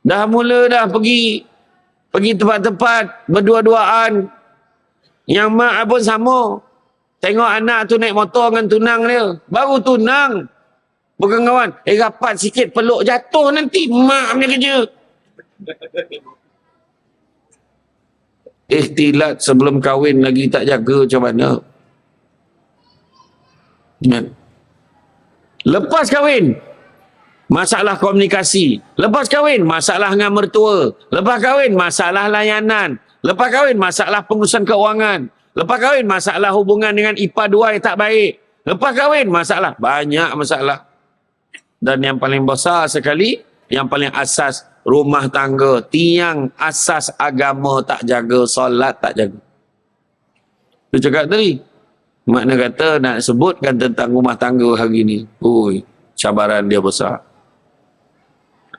Dah mula dah pergi tempat-tempat berdua-duaan. Yang mak pun sama. Tengok anak tu naik motor dengan tunang dia. Baru tunang. Bukan kawan. Rapat sikit peluk jatuh nanti. Mak punya kerja. Ikhtilat sebelum kahwin lagi tak jaga macam mana. Lepas kahwin, masalah komunikasi. Lepas kahwin, masalah dengan mertua. Lepas kahwin, masalah layanan. Lepas kahwin, masalah pengurusan keuangan. Lepas kahwin, masalah hubungan dengan ipar 2 yang tak baik. Lepas kahwin, masalah. Banyak masalah. Dan yang paling besar sekali, yang paling asas, rumah tangga. Tiang asas agama tak jaga, solat tak jaga. Itu cakap tadi. Makna kata nak sebutkan tentang rumah tangga hari ni. Ui, cabaran dia besar.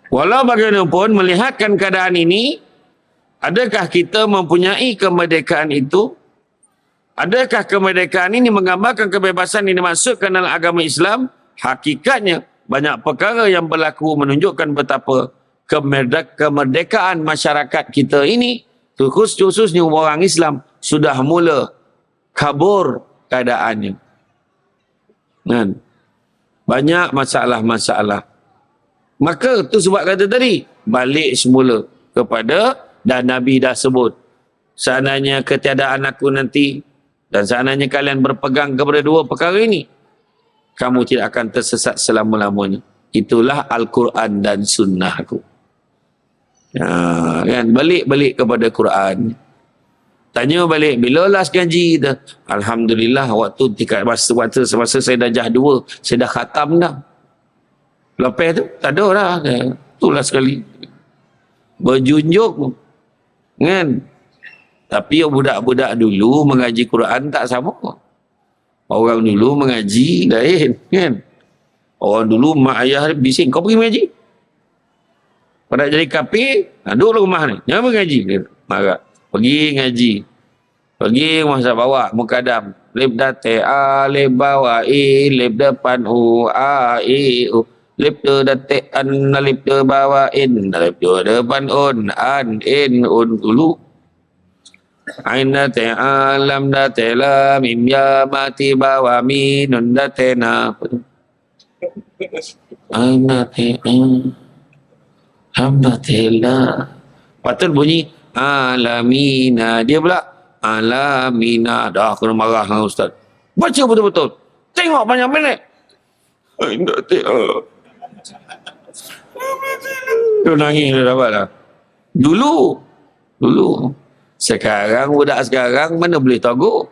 Walau bagaimanapun, melihatkan keadaan ini, adakah kita mempunyai kemerdekaan itu? Adakah kemerdekaan ini menggambarkan kebebasan yang dimaksudkan dalam agama Islam? Hakikatnya, banyak perkara yang berlaku menunjukkan betapa kemerdekaan masyarakat kita ini, khususnya orang Islam, sudah mula kabur keadaannya. Banyak masalah-masalah. Maka tu sebab kata tadi, balik semula kepada, dan Nabi dah sebut, seandainya ketiadaan aku nanti, dan seandainya kalian berpegang kepada dua perkara ini, kamu tidak akan tersesat selama-lamanya. Itulah Al-Quran dan Sunnah aku. Kan? Balik kepada Quran. Tanya balik, bila last ngaji? Alhamdulillah, waktu semasa saya dah jah 2, saya dah khatam dah. Lepas tu, tak ada dah. Itulah sekali. Berjunjung. Kan? Tapi budak-budak dulu mengaji Quran tak sama. Orang dulu mengaji lain. Kan? Orang dulu mak ayah bising, kau pergi mengaji. Pada jadi kafir, duduk rumah ni. Jangan mengaji. Marah. Pergi ngaji. Pergi masa bawa mukadam. Lip date a, lip bawa i, lip depan u, a, i, u. Lip de date an, lip de bawa in, lip de depan un, an, in, un, dulu. Ain date a, lam date la, mim ya mati bawa mi, nun date na. Ain date a, lam date la. Patut bunyi alamina. Dia pula alamina. Dah kena marah dengan ustaz. Baca betul-betul. Tengok banyak minit. Dia nangis dia dapat lah. Dulu. Sekarang budak sekarang mana boleh tegur.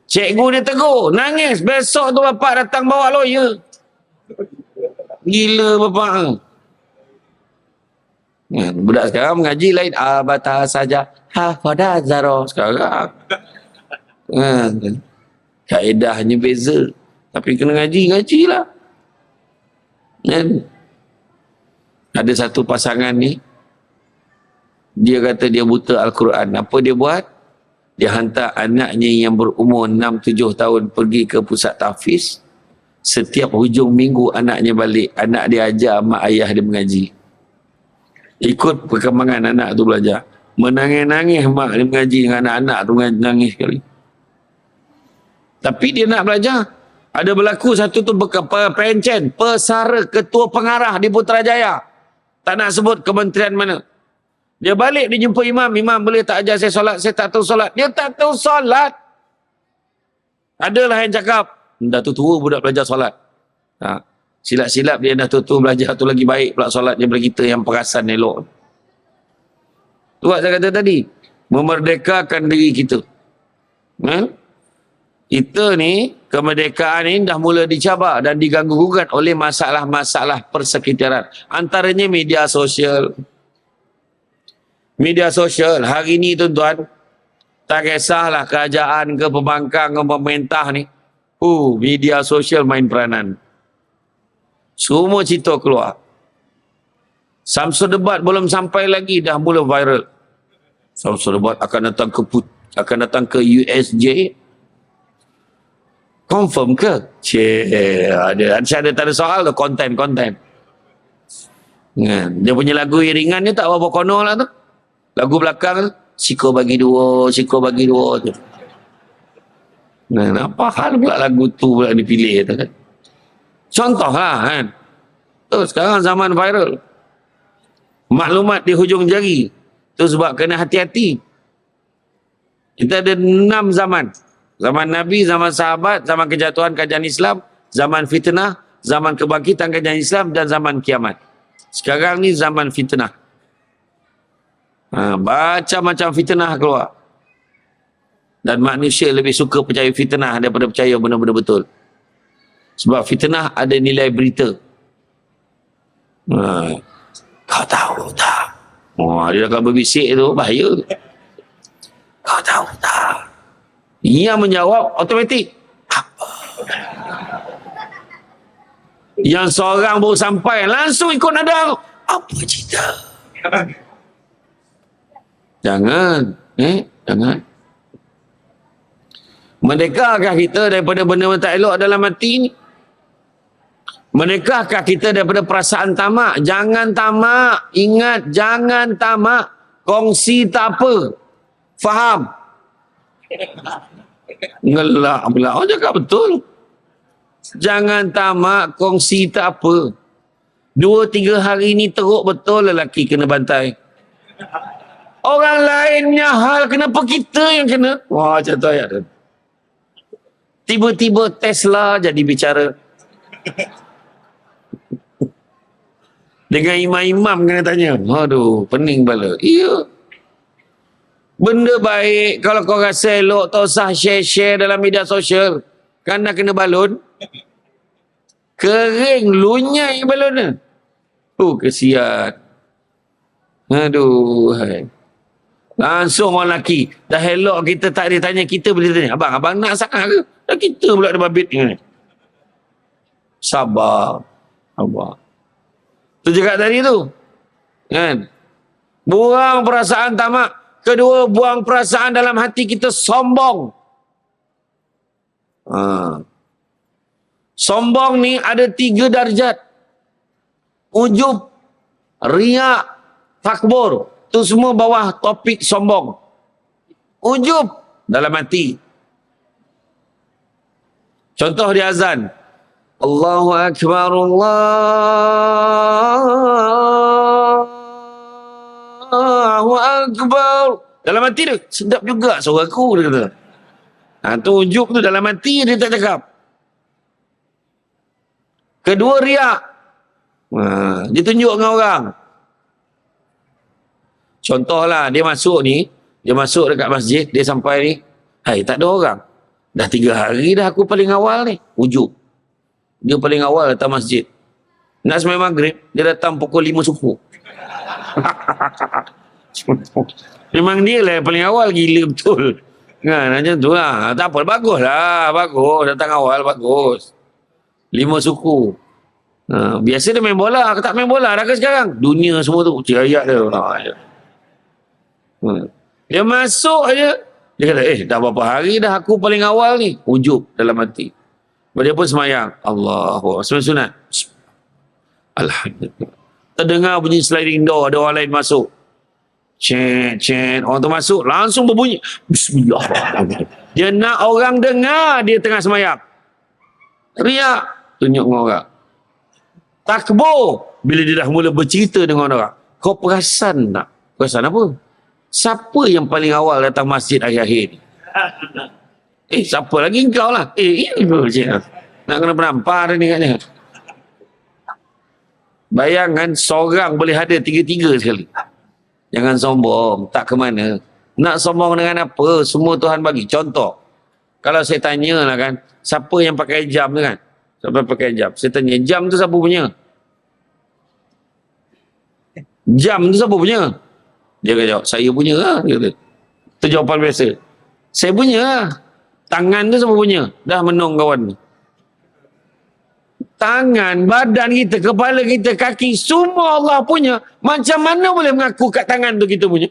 Cikgu dia tegur. Nangis. Besok tu bapak datang bawa lawyer. Gila bapak. Budak sekarang mengaji lain. Abata saja. Hafadah zaro. Sekarang. Kaedahnya beza. Tapi kena ngaji lah. Ada satu pasangan ni. Dia kata dia buta Al-Quran. Apa dia buat? Dia hantar anaknya yang berumur 6-7 tahun pergi ke pusat tahfiz. Setiap hujung minggu anaknya balik. Anak dia ajar mak ayah dia mengaji. Ikut perkembangan anak tu belajar. Menangis-nangis mak dia mengaji dengan anak-anak tu nangis sekali. Tapi dia nak belajar. Ada berlaku satu tu pencen, pesara ketua pengarah di Putrajaya. Tak nak sebut kementerian mana. Dia balik, dia jumpa imam. Imam boleh tak ajar saya solat? Saya tak tahu solat. Dia tak tahu solat. Adalah yang cakap, dah tua budak belajar solat. Silap-silap dia dah tua belajar tu lagi baik pula solat daripada kita yang perasan elok. Tu saya kata tadi, memerdekakan diri kita. Kita ni, kemerdekaan ni dah mula dicabar dan diganggu-gugat oleh masalah-masalah persekitaran. Antaranya media sosial. Media sosial hari ni tuan-tuan, tak kisahlah kerajaan ke pembangkang ke pemerintah ni. Media sosial main peranan. Semua cerita keluar. Samsul Debat belum sampai lagi dah mula viral. Samsul Debat akan datang ke USJ. Confirm ke? Ada tak ada soal tu, konten. Dia punya lagu iringan dia tak apa-apa kono lah tu. Lagu belakang Siko bagi dua tu. Apa hal pula lagu tu pula dipilih tu kan? Contoh lah kan. Tu sekarang zaman viral. Maklumat di hujung jari. Tu sebab kena hati-hati. Kita ada 6 zaman. Zaman Nabi, zaman sahabat, zaman kejatuhan kajian Islam, zaman fitnah, zaman kebangkitan kajian Islam dan zaman kiamat. Sekarang ni zaman fitnah. Baca macam fitnah keluar. Dan manusia lebih suka percaya fitnah daripada percaya benda-benda betul. Sebab fitnah ada nilai berita. Kau tahu tak? Dia akan berbisik tu, bahaya. Kau tahu tak? Ia menjawab automatik. Apa? Yang seorang baru sampai, langsung ikut nada. Apa cerita? Jangan. Jangan. Merdekakah kita daripada benda-benda tak elok dalam hati ni? Merdekakah kita daripada perasaan tamak? Jangan tamak. Ingat, jangan tamak. Kongsi tak apa. Faham? Ngelak pula. Cakap betul. Jangan tamak, kongsi tak apa. 2-3 hari ni teruk betul lelaki kena bantai. Orang lainnya hal, kenapa kita yang kena? Wah, macam tu ayat tu. Tiba-tiba Tesla jadi bicara. Dengan imam-imam kena tanya. Aduh, pening bala. Iya. Benda baik, kalau kau rasa elok, tak usah share-share dalam media sosial. Kan nak kena balon. Kering, lunyai balonnya. Kesian. Aduh, hai. Langsung orang lelaki. Dah elok kita tak ada tanya, kita boleh tanya. Abang nak sangat ke? Dah kita pula ada babit ni. Sabar. Tu cakap tadi tu. Kan? Buang perasaan tamak. Kedua, buang perasaan dalam hati kita sombong. Sombong ni ada 3 darjat. Ujub, riak, takbur. Itu semua bawah topik sombong. Ujub dalam hati. Contoh di azan. Allahu Akbar, Allahu Akbar. Dalam hati dia, sedap juga suara aku, dia kata. Tu ujub tu dalam hati dia tak cakap. Kedua, riak. Dia tunjuk dengan orang. Contohlah, dia masuk dekat masjid, dia sampai ni, tak ada orang. Dah 3 hari dah aku paling awal ni. Ujub. Dia paling awal datang masjid. Nak sembahyang maghrib, dia datang pukul 5 suku. Memang dia lah yang paling awal, gila betul. Kan, macam tu lah. Tak apa, bagus lah. Bagus, datang awal, bagus. 5 suku. Biasa dia main bola, tak main bola dah ke sekarang? Dunia semua tu, ayat dia. Dia masuk aja, dia kata, dah berapa hari dah aku paling awal ni. Ujub dalam hati. Dia pun semayang. Allahu Akbar. Sunat. Alhamdulillah. Terdengar bunyi sliding door, ada orang lain masuk. Cek. Orang tu masuk, langsung berbunyi. Bismillahirrahmanirrahim. Dia nak orang dengar dia tengah semayang. Riak. Tunjuk dengan orang. Takbur. Bila dia dah mula bercerita dengan orang. Kau perasan tak? Perasan apa? Siapa yang paling awal datang masjid akhir-akhir ni? Siapa lagi engkau lah? Nak kena penampar ni katnya. Bayangkan seorang boleh ada 3-3 sekali. Jangan sombong. Tak ke mana. Nak sombong dengan apa? Semua Tuhan bagi. Contoh. Kalau saya tanya lah kan. Siapa yang pakai jam tu kan? Siapa pakai jam? Saya tanya. Jam tu siapa punya? Jam tu siapa punya? Dia kata jawab. Saya punya lah. Itu jawapan biasa. Saya punya lah. Tangan tu siapa punya? Dah menung kawan. Tangan, badan kita, kepala kita, kaki, semua Allah punya. Macam mana boleh mengaku kat tangan tu kita punya?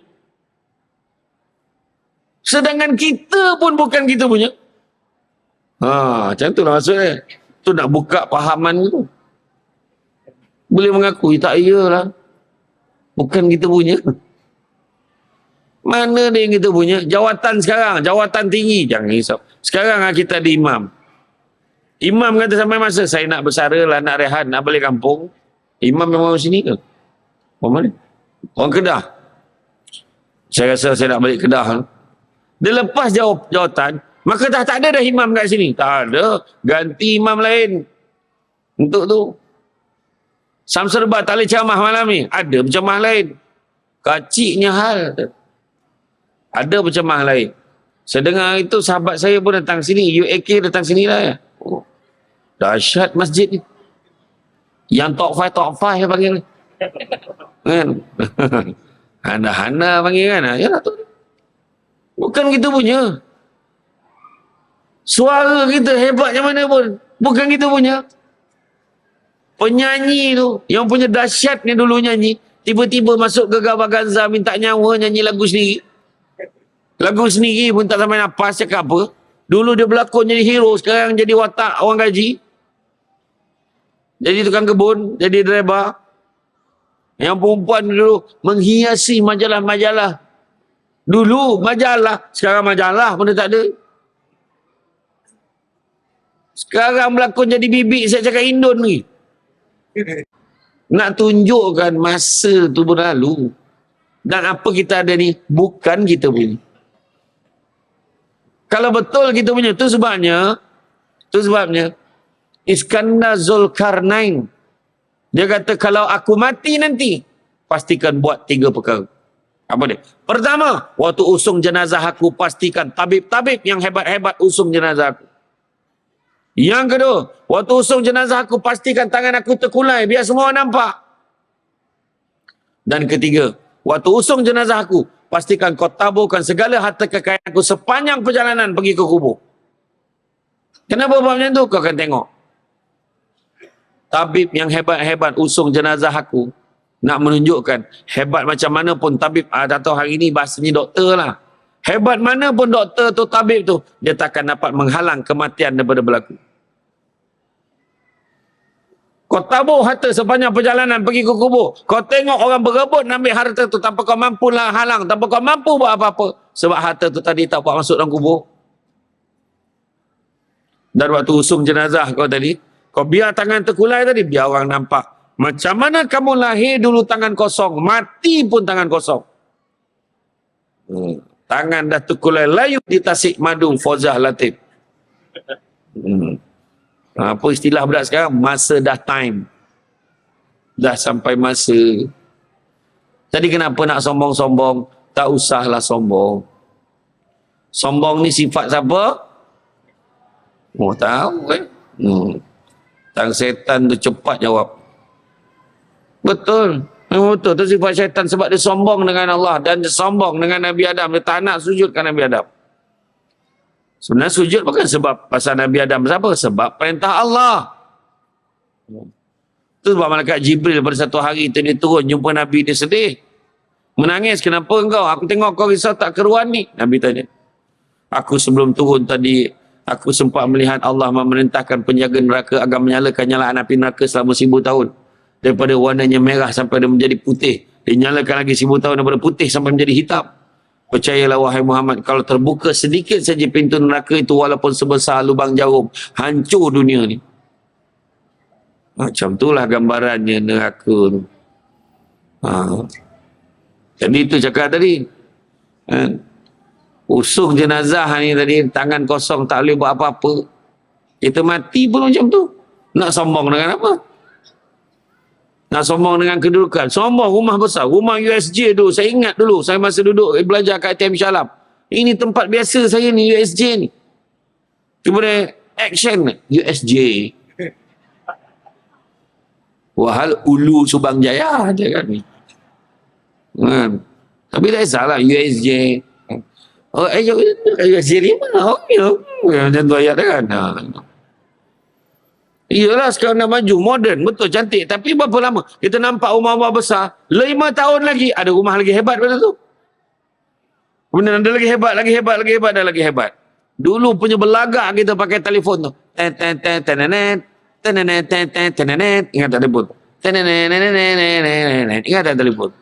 Sedangkan kita pun bukan kita punya. Macam tu lah maksudnya. Tu nak buka pahaman tu. Boleh mengaku, tak iyalah. Bukan kita punya. Mana dia yang kita punya? Jawatan sekarang, jawatan tinggi. Jangan risau. Sekarang kita ada imam. Imam kata sampai masa saya nak bersara lah, nak rehat, nak balik kampung. Imam memang orang sini ke? Orang mana? Orang Kedah. Saya rasa saya nak balik Kedah. Dia lepas jawatan, maka tak ada dah imam kat sini. Tak ada. Ganti imam lain. Untuk tu. Samserba tak boleh ceramah malam ni. Ada berceramah lain. Kaciknya hal. Ada berceramah lain. Sedengar itu sahabat saya pun datang sini. UAK datang sini lah ya. Dahsyat masjid ni. Yang top 5 panggil. Kan? Hana-hana panggil kan? Yalah tu. Bukan kita punya. Suara kita hebat macam mana pun. Bukan kita punya. Penyanyi tu, yang punya dahsyat ni dulu nyanyi, tiba-tiba masuk Gegar Vaganza minta nyawa nyanyi lagu sendiri. Lagu sendiri pun tak sampai nafas cakap apa. Dulu dia berlakon jadi hero, sekarang jadi watak orang gaji. Jadi tukang kebun, jadi driver. Yang perempuan dulu menghiasi majalah-majalah. Dulu majalah, sekarang majalah pun dia tak ada. Sekarang berlakon jadi bibik, saya cakap Indon ni. Nak tunjukkan masa tu berlalu. Dan apa kita ada ni, bukan kita punya. Kalau betul kita punya, tu sebabnya Iskandar Zulkarnain, dia kata, kalau aku mati nanti, pastikan buat 3 perkara. Apa dia? Pertama, waktu usung jenazah aku, pastikan tabib-tabib yang hebat-hebat usung jenazah aku. Yang kedua, waktu usung jenazah aku, pastikan tangan aku terkulai, biar semua orang nampak. Dan ketiga, waktu usung jenazah aku, pastikan kau taburkan segala harta kekayaan aku sepanjang perjalanan pergi ke kubur. Kenapa buat macam tu? Kau akan tengok. Tabib yang hebat-hebat usung jenazah aku, nak menunjukkan hebat macam mana pun tabib, tak tahu hari ni bahasanya doktor lah. Hebat mana pun doktor tu, tabib tu, dia takkan dapat menghalang kematian daripada berlaku. Kau tabur harta sepanjang perjalanan pergi ke kubur. Kau tengok orang berebut nak ambil harta tu tanpa kau mampu lah halang, tanpa kau mampu buat apa-apa. Sebab harta tu tadi tak buat masuk dalam kubur. Dan waktu usung jenazah kau tadi, kau biar tangan terkulai tadi, biar orang nampak. Macam mana kamu lahir dulu tangan kosong, mati pun tangan kosong. Tangan dah terkulai layu di Tasik Madu, Fauzah Latif. Apa istilah budak sekarang? Masa dah time. Dah sampai masa. Jadi kenapa nak sombong-sombong? Tak usahlah sombong. Sombong ni sifat siapa? Oh, tahu kan? Tang setan tu cepat jawab. Betul. Betul. Tu sifat syaitan sebab dia sombong dengan Allah dan dia sombong dengan Nabi Adam. Dia tak nak sujudkan Nabi Adam. Sebenarnya sujud bukan sebab pasal Nabi Adam. Siapa? Sebab perintah Allah. Itu sebab malaikat Jibril pada satu hari itu dia turun jumpa Nabi, dia sedih. Menangis, kenapa engkau? Aku tengok kau risau tak keruan ni. Nabi tanya. Aku sebelum turun tadi, aku sempat melihat Allah memerintahkan penjaga neraka agar menyalakan nyalaan api neraka selama 1000 tahun. Daripada warnanya merah sampai dia menjadi putih. Dia nyalakan lagi 1000 tahun daripada putih sampai menjadi hitam. Percayalah wahai Muhammad, kalau terbuka sedikit saja pintu neraka itu walaupun sebesar lubang jarum, hancur dunia ni. Macam itulah gambarannya neraka tu. Jadi itu cakap tadi. Usung jenazah ni tadi, tangan kosong tak boleh buat apa-apa. Kita mati pun macam tu. Nak sombong dengan apa? Nak sombong dengan kedudukan. Sombong rumah besar. Rumah USJ tu. Saya ingat dulu. Saya masa duduk belajar kat ITM Shalab. Ini tempat biasa saya ni, USJ ni. Cuba dia action USJ. Wahal Ulu Subang Jaya je kan ni. Tapi tak salah USJ. Oh, USJ 5. Oh, ya. Macam tu ayat kan. Iyalah sekarang dah maju, moden, betul, cantik. Tapi berapa lama? Kita nampak rumah-rumah besar, 5 tahun lagi ada rumah lagi hebat pada tu. Kemudian ada lagi hebat, lagi hebat, lagi hebat, dan lagi hebat. Dulu punya belagak kita pakai telefon tu. Ingat tak telefon? Ingat tak telefon?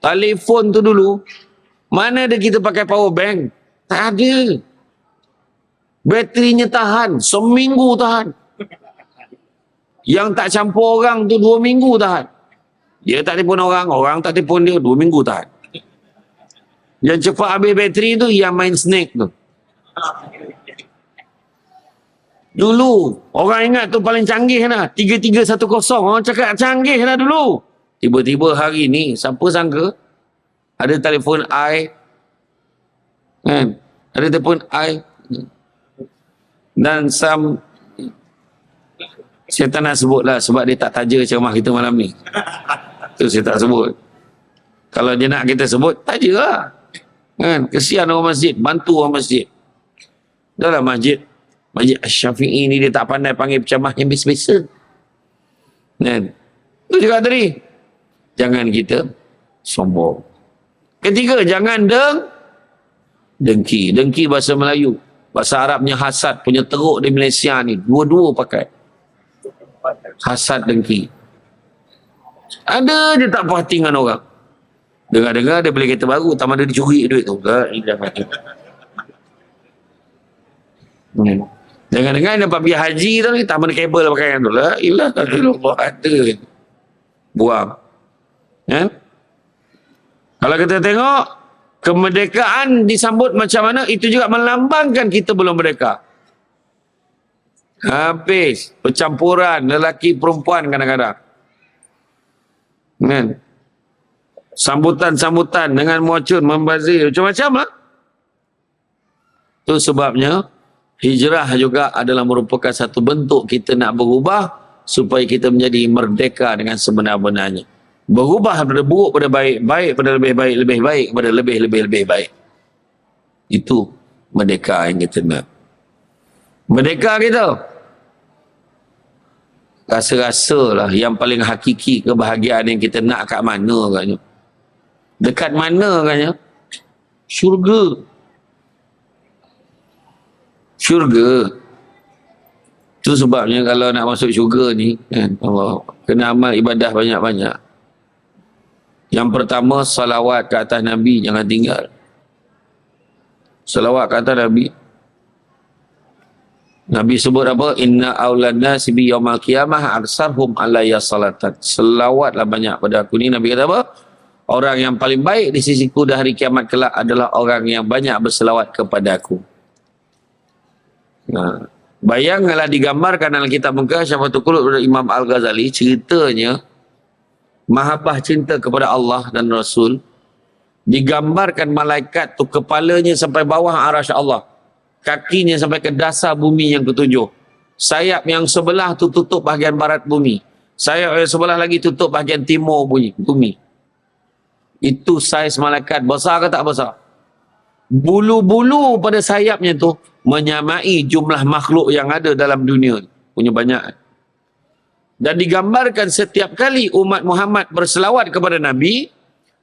Telefon tu dulu, mana ada kita pakai power bank? Tak ada. Baterinya tahan, seminggu tahan. Yang tak campur orang tu 2 minggu tahan. Dia tak telefon orang, orang tak telefon dia 2 minggu tahan. Yang cepat habis bateri tu yang main snake tu. Dulu orang ingat tu paling canggih lah, 3310. Orang cakap canggih lah dulu. Tiba-tiba hari ni siapa sangka ada telefon kan? Ada telefon dan saya tak nak sebut lah sebab dia tak taja ceramah kita malam ni. Tu saya tak sebut. Kalau dia nak kita sebut, taja lah. Kan? Kesian orang masjid, bantu orang masjid. Dah lah Masjid Asy-Syafi'i ni dia tak pandai panggil ceramah yang biasa-biasa. Kan? Tu juga tadi. Jangan kita sombong. Ketiga, jangan dengki. Dengki bahasa Melayu. Bahasa Arabnya hasad, punya teruk di Malaysia ni. Dua-dua pakai. Hasad, dengki. Ada je tak puas hati dengan orang. Dengar-dengar dia beli kereta baru, taman dia dicuri duit tu. Dengar-dengar dapat pergi haji tu ni, tak mana kabel pakaian tu lah. Ilah, ada. Buang. Ya? Kalau kita tengok, kemerdekaan disambut macam mana, itu juga melambangkan kita belum merdeka. Habis. Percampuran lelaki perempuan kadang-kadang. Kan? Sambutan-sambutan dengan muacun, membazir, macam-macam lah. Itu sebabnya, hijrah juga adalah merupakan satu bentuk kita nak berubah supaya kita menjadi merdeka dengan sebenar-benarnya. Berubah daripada buruk pada baik, baik pada lebih baik, lebih baik pada lebih baik. Itu merdeka yang kita nak. Merdeka kita. Rasa-rasalah yang paling hakiki kebahagiaan yang kita nak kat mana katnya. Dekat mana katnya? Syurga. Syurga. Itu sebabnya kalau nak masuk syurga ni, kan, Allah, kena amal ibadah banyak-banyak. Yang pertama, salawat ke atas Nabi, jangan tinggal. Salawat ke atas Nabi. Nabi sebut apa? Inna awlan nasi bi yaumal qiyamah aksarhum alayya salatan. Selawatlah banyak pada aku ni. Nabi kata apa? Orang yang paling baik di sisiku dah hari kiamat kelak adalah orang yang banyak berselawat kepada aku. Nah, bayangkanlah digambarkan dalam kitab Muka Syafatul Qulub dari Imam Al-Ghazali, ceritanya mahabbah cinta kepada Allah dan Rasul, digambarkan malaikat tu kepalanya sampai bawah arasy Allah, kakinya sampai ke dasar bumi yang ketujuh, sayap yang sebelah tu tutup bahagian barat bumi, sayap yang sebelah lagi tutup bahagian timur bumi. Itu saiz malaikat. Besar ke tak besar? Bulu-bulu pada sayapnya tu menyamai jumlah makhluk yang ada dalam dunia. Punya banyak. Dan digambarkan setiap kali umat Muhammad berselawat kepada Nabi,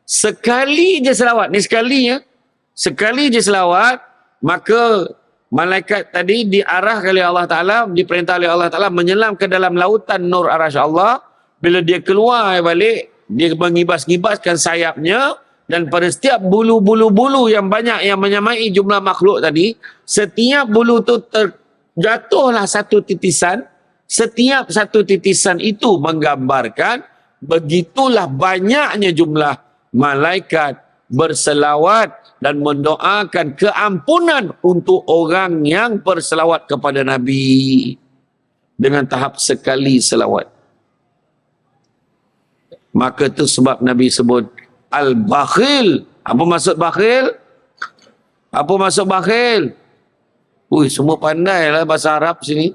sekali je selawat. Ni sekali ya. Sekali je selawat, maka malaikat tadi diarahkan oleh Allah Ta'ala, diperintah oleh Allah Ta'ala menyelam ke dalam lautan nur arasy Allah. Bila dia keluar balik, dia mengibas-ngibaskan sayapnya, dan pada setiap bulu-bulu yang banyak yang menyamai jumlah makhluk tadi, setiap bulu tu terjatuhlah satu titisan. Setiap satu titisan itu menggambarkan begitulah banyaknya jumlah malaikat berselawat dan mendoakan keampunan untuk orang yang berselawat kepada Nabi dengan tahap sekali selawat. Maka itu sebab Nabi sebut al-bakhil. Apa maksud bakhil? Apa maksud bakhil? Ui, semua pandai lah bahasa Arab sini.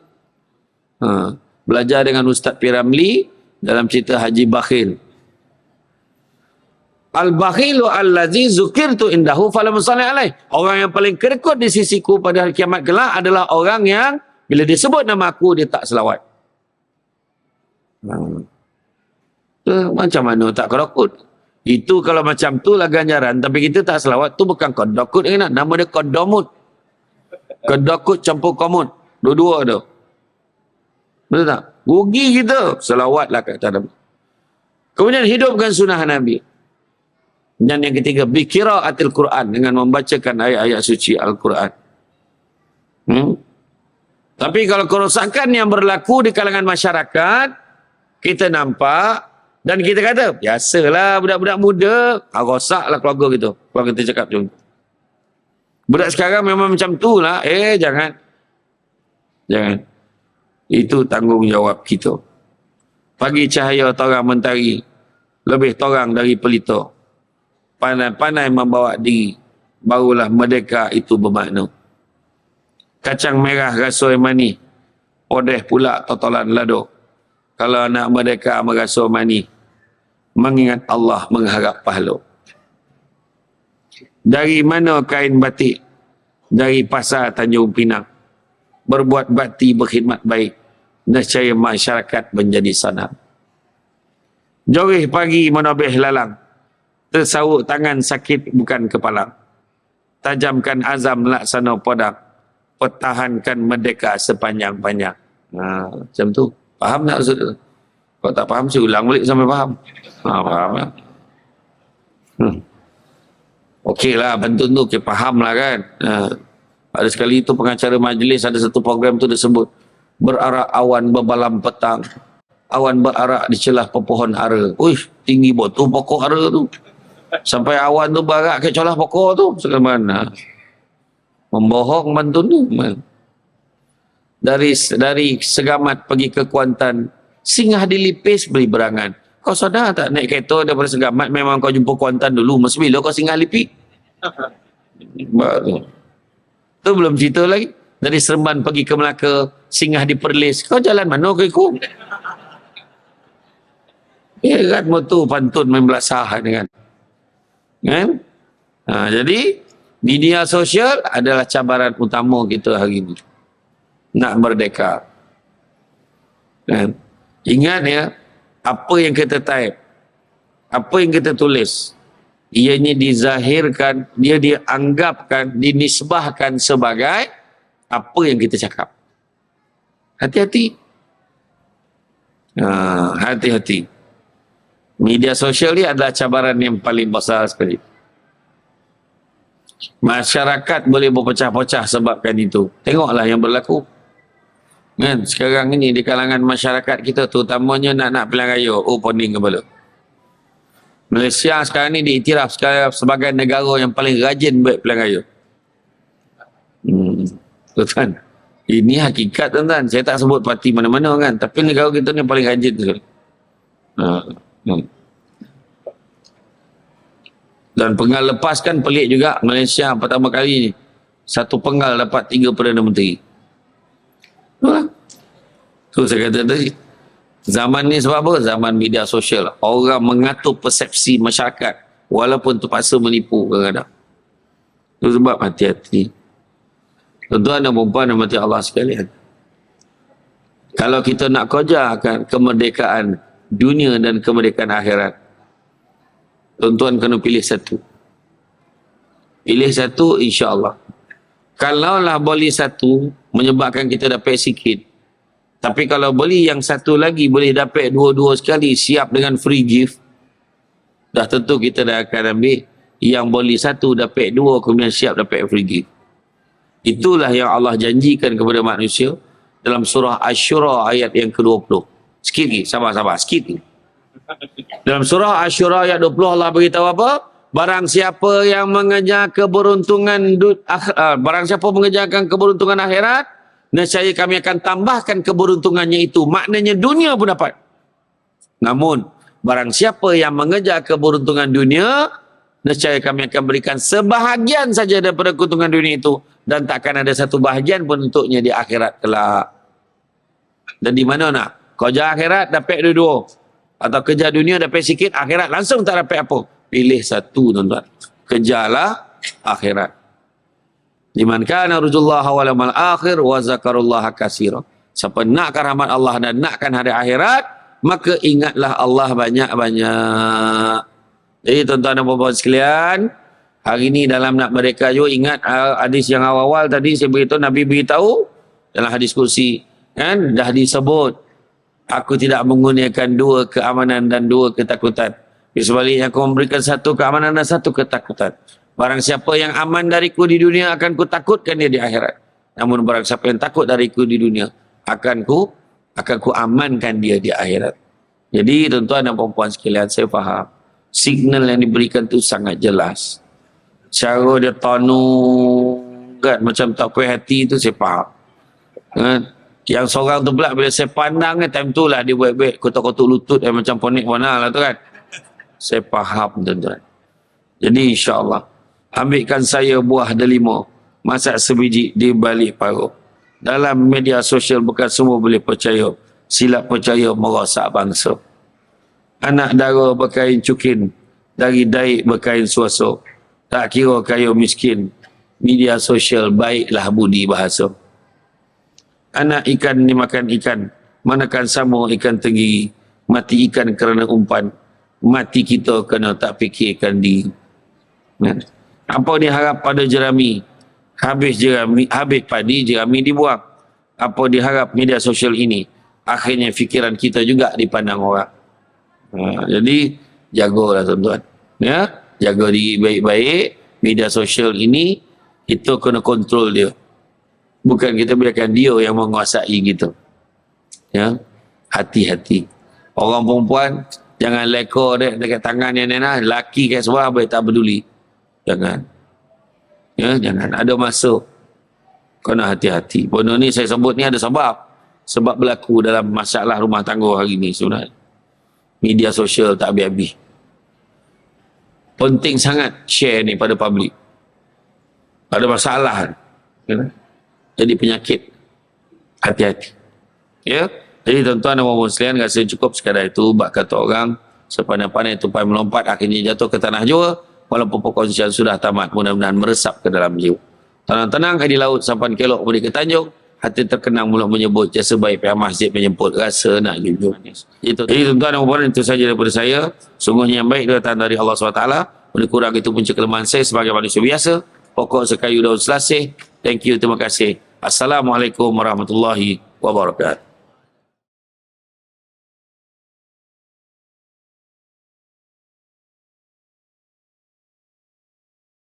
Belajar dengan Ustaz Piramli dalam cerita Haji Bakhil. Al-bakhilu allazi zukirtu indahu falam salih alaih. Orang yang paling kerekut di sisiku pada hari kiamat kelak adalah orang yang bila disebut nama aku dia tak selawat. Macam mana tak kerekut? Itu kalau macam tu lah ganjaran, tapi kita tak selawat tu bukan kodokut, nama dia kodomut. Kodokut campur komut. Dua-dua tu. Betul tak? Rugi kita. Selawatlah kata Nabi. Kemudian hidupkan sunnah Nabi. Dan yang ketiga, biqiraatil Quran, dengan membacakan ayat-ayat suci Al-Quran. Tapi kalau kerosakan yang berlaku di kalangan masyarakat, kita nampak dan kita kata, biasalah budak-budak muda, rosaklah keluarga kita. Kalau kita cakap macam tu. Budak sekarang memang macam tu lah. Jangan. Itu tanggungjawab kita. Pagi cahaya torang mentari, lebih torang dari pelita. Pandai-pandai membawa diri, barulah merdeka itu bermakna. Kacang merah rasoi manis, odeh pula totolan lado. Kalau nak merdeka merasoi manis, mengingat Allah, mengharap pahala. Dari mana kain batik? Dari pasar Tanjung Pinang. Berbuat bakti, berkhidmat baik, nescaya masyarakat menjadi sanam. Jorih pagi menobeh lalang, tersauk tangan sakit bukan kepala. Tajamkan azam laksana pedang, pertahankan merdeka sepanjang-panjang. Macam tu. Faham tak maksud tu? Kalau tak faham, saya ulang balik sampai faham. Faham lah. Okey lah, bantu tu, faham lah kan. Ada sekali itu pengacara majlis, ada satu program tu disebut berarak awan berbalam petang, awan berarak di celah pepohon ara. Uish, tinggi betul pokok ara tu. Sampai awan tu barak ke celah pokok tu. Sekarang mana? Membohong bantu tu. Dari Segamat pergi ke Kuantan, singgah di Lipis beli berangan. Kau sadar tak naik kereta daripada Segamat memang kau jumpa Kuantan dulu. Masa bila kau singgah Lipis? Baru. Tu belum cerita lagi. Dari Seremban pergi ke Melaka, singgah di Perlis. Kau jalan mana kau ikut? Ya kan, motor pantun main belasah kan. Kan? Jadi, media sosial adalah cabaran utama kita hari ini. Nak merdeka. Kan? Ingat ya, apa yang kita type, apa yang kita tulis, ianya dizahirkan, dia dianggapkan, dinisbahkan sebagai apa yang kita cakap. Hati-hati. Hati-hati. Media sosial ni adalah cabaran yang paling besar sekali. Masyarakat boleh berpecah-pecah sebabkan itu. Tengoklah yang berlaku. Kan? Sekarang ini di kalangan masyarakat kita, terutamanya nak pilihan raya, poning kepala. Malaysia sekarang ni diiktiraf sebagai negara yang paling rajin buat pilihan raya. Tuan, ini hakikat tuan-tuan. Saya tak sebut parti mana-mana kan, tapi negara kita ni paling rajin tu. Dan penggal lepas kan pelik juga. Malaysia pertama kali ni satu penggal dapat 3 Perdana Menteri. Tu saya kata tadi, zaman ni sebab apa? Zaman media sosial. Orang mengatur persepsi masyarakat walaupun terpaksa menipu kadang-kadang. Tu sebab hati-hati. Tuan-tuan dan puan dan mati Allah sekalian, kalau kita nak kejarkan kemerdekaan dunia dan kemerdekaan akhirat, tuan-tuan kena pilih satu. Pilih satu, insya-Allah. Kalaulah boleh satu menyebabkan kita dapat sikit, tapi kalau beli yang satu lagi boleh dapat dua-dua sekali, siap dengan free gift, dah tentu kita dah akan ambil yang boleh satu dapat dua, kemudian siap dapat free gift. Itulah yang Allah janjikan kepada manusia dalam surah Asy-Syura ayat yang ke-20. Sikit lagi, sabar-sabar, sikit lagi. Dalam surah Asy-Syura ayat 20 Allah beritahu apa? Barang siapa yang mengejar keberuntungan keberuntungan akhirat, nescaya kami akan tambahkan keberuntungannya itu. Maknanya dunia pun dapat. Namun, barang siapa yang mengejar keberuntungan dunia, nescaya kami akan berikan sebahagian saja daripada keuntungan dunia itu, dan takkan ada satu bahagian pun untuknya di akhirat kelak. Dan di mana nak? Kerja akhirat dapat dua-dua, atau kerja dunia dapat sikit, akhirat langsung tak dapat apa. Pilih satu tuan-tuan. Kejarlah akhirat. Liman kana yarjullaha wal yawmal akhir wa zakarullaha katsira. Siapa nakkan rahmat Allah dan nakkan hari akhirat, maka ingatlah Allah banyak-banyak. Jadi tuan-tuan dan puan-puan sekalian, hari ini dalam nak merdeka juga ingat hadis yang awal-awal tadi saya beritahu, Nabi beritahu dalam hadis kursi, kan dah disebut, aku tidak menggunakan 2 keamanan dan 2 ketakutan. Sebaliknya aku memberikan 1 keamanan dan 1 ketakutan. Barang siapa yang aman dariku di dunia, akan ku takutkan dia di akhirat. Namun barang siapa yang takut dariku di dunia, akan ku amankan dia di akhirat. Jadi tuan-tuan dan puan-puan sekalian, saya faham signal yang diberikan tu sangat jelas. Cara dia tonu kan, macam tak puas hati tu saya faham. Kan? Yang seorang tu pula bila saya pandang kan, time tu lah dia buat-buat kotak-kotak lutut yang macam ponik warna lah tu kan. Saya faham tuan-tuan. Jadi insya-Allah ambilkan saya buah delima, masak sebiji di balik paruh. Dalam media sosial bukan semua boleh percaya. Silap percaya merosak bangsa. Anak dara berkain cukin, dari daik berkain suasa. Tak kira kaya miskin, media sosial baiklah budi bahasa. Anak ikan dimakan ikan, manakan sama ikan tenggiri. Mati ikan kerana umpan, mati kita kena tak fikirkan diri. Apa diharap pada jerami? Habis padi, jerami dibuang. Apa diharap media sosial ini? Akhirnya fikiran kita juga dipandang orang. Jadi jagalah tuan-tuan. Ya, jaga diri baik-baik. Media sosial ini kita kena kontrol dia. Bukan kita biarkan dia yang menguasai kita. Ya, hati-hati. Orang perempuan jangan leka dekat tangan yang nena, laki kat sebelah baik tak peduli. Jangan. Ya, jangan. Ada masa kena hati-hati. Benda ni saya sebut ni ada sebab. Sebab berlaku dalam masalah rumah tangga hari ni sebenarnya. Media sosial tak habis-habis. Penting sangat share ni pada publik. Ada masalah. Ya? Jadi penyakit. Hati-hati. Ya. Jadi tuan-tuan dan puan-puan sekalian, rasa cukup sekadar itu. Bak kata orang, sepandai-pandai tupai melompat, akhirnya jatuh ke tanah jua. Walaupun perkongsian sudah tamat, mudah-mudahan meresap ke dalam jiwa. Tenang-tenang di laut, sampan kelok boleh ke tanjung. Hati terkenang mulut menyebut, jasa baik pihak masjid menjemput, rasa nak jujur. Itu. Jadi tuan-tuan dan puan-puan, itu saja daripada saya. Sungguhnya yang baik datang dari Allah SWT. Boleh kurang itu punca kelemahan saya sebagai manusia biasa. Pokok sekayu daun selasih. Thank you, terima kasih. Assalamualaikum warahmatullahi wabarakatuh.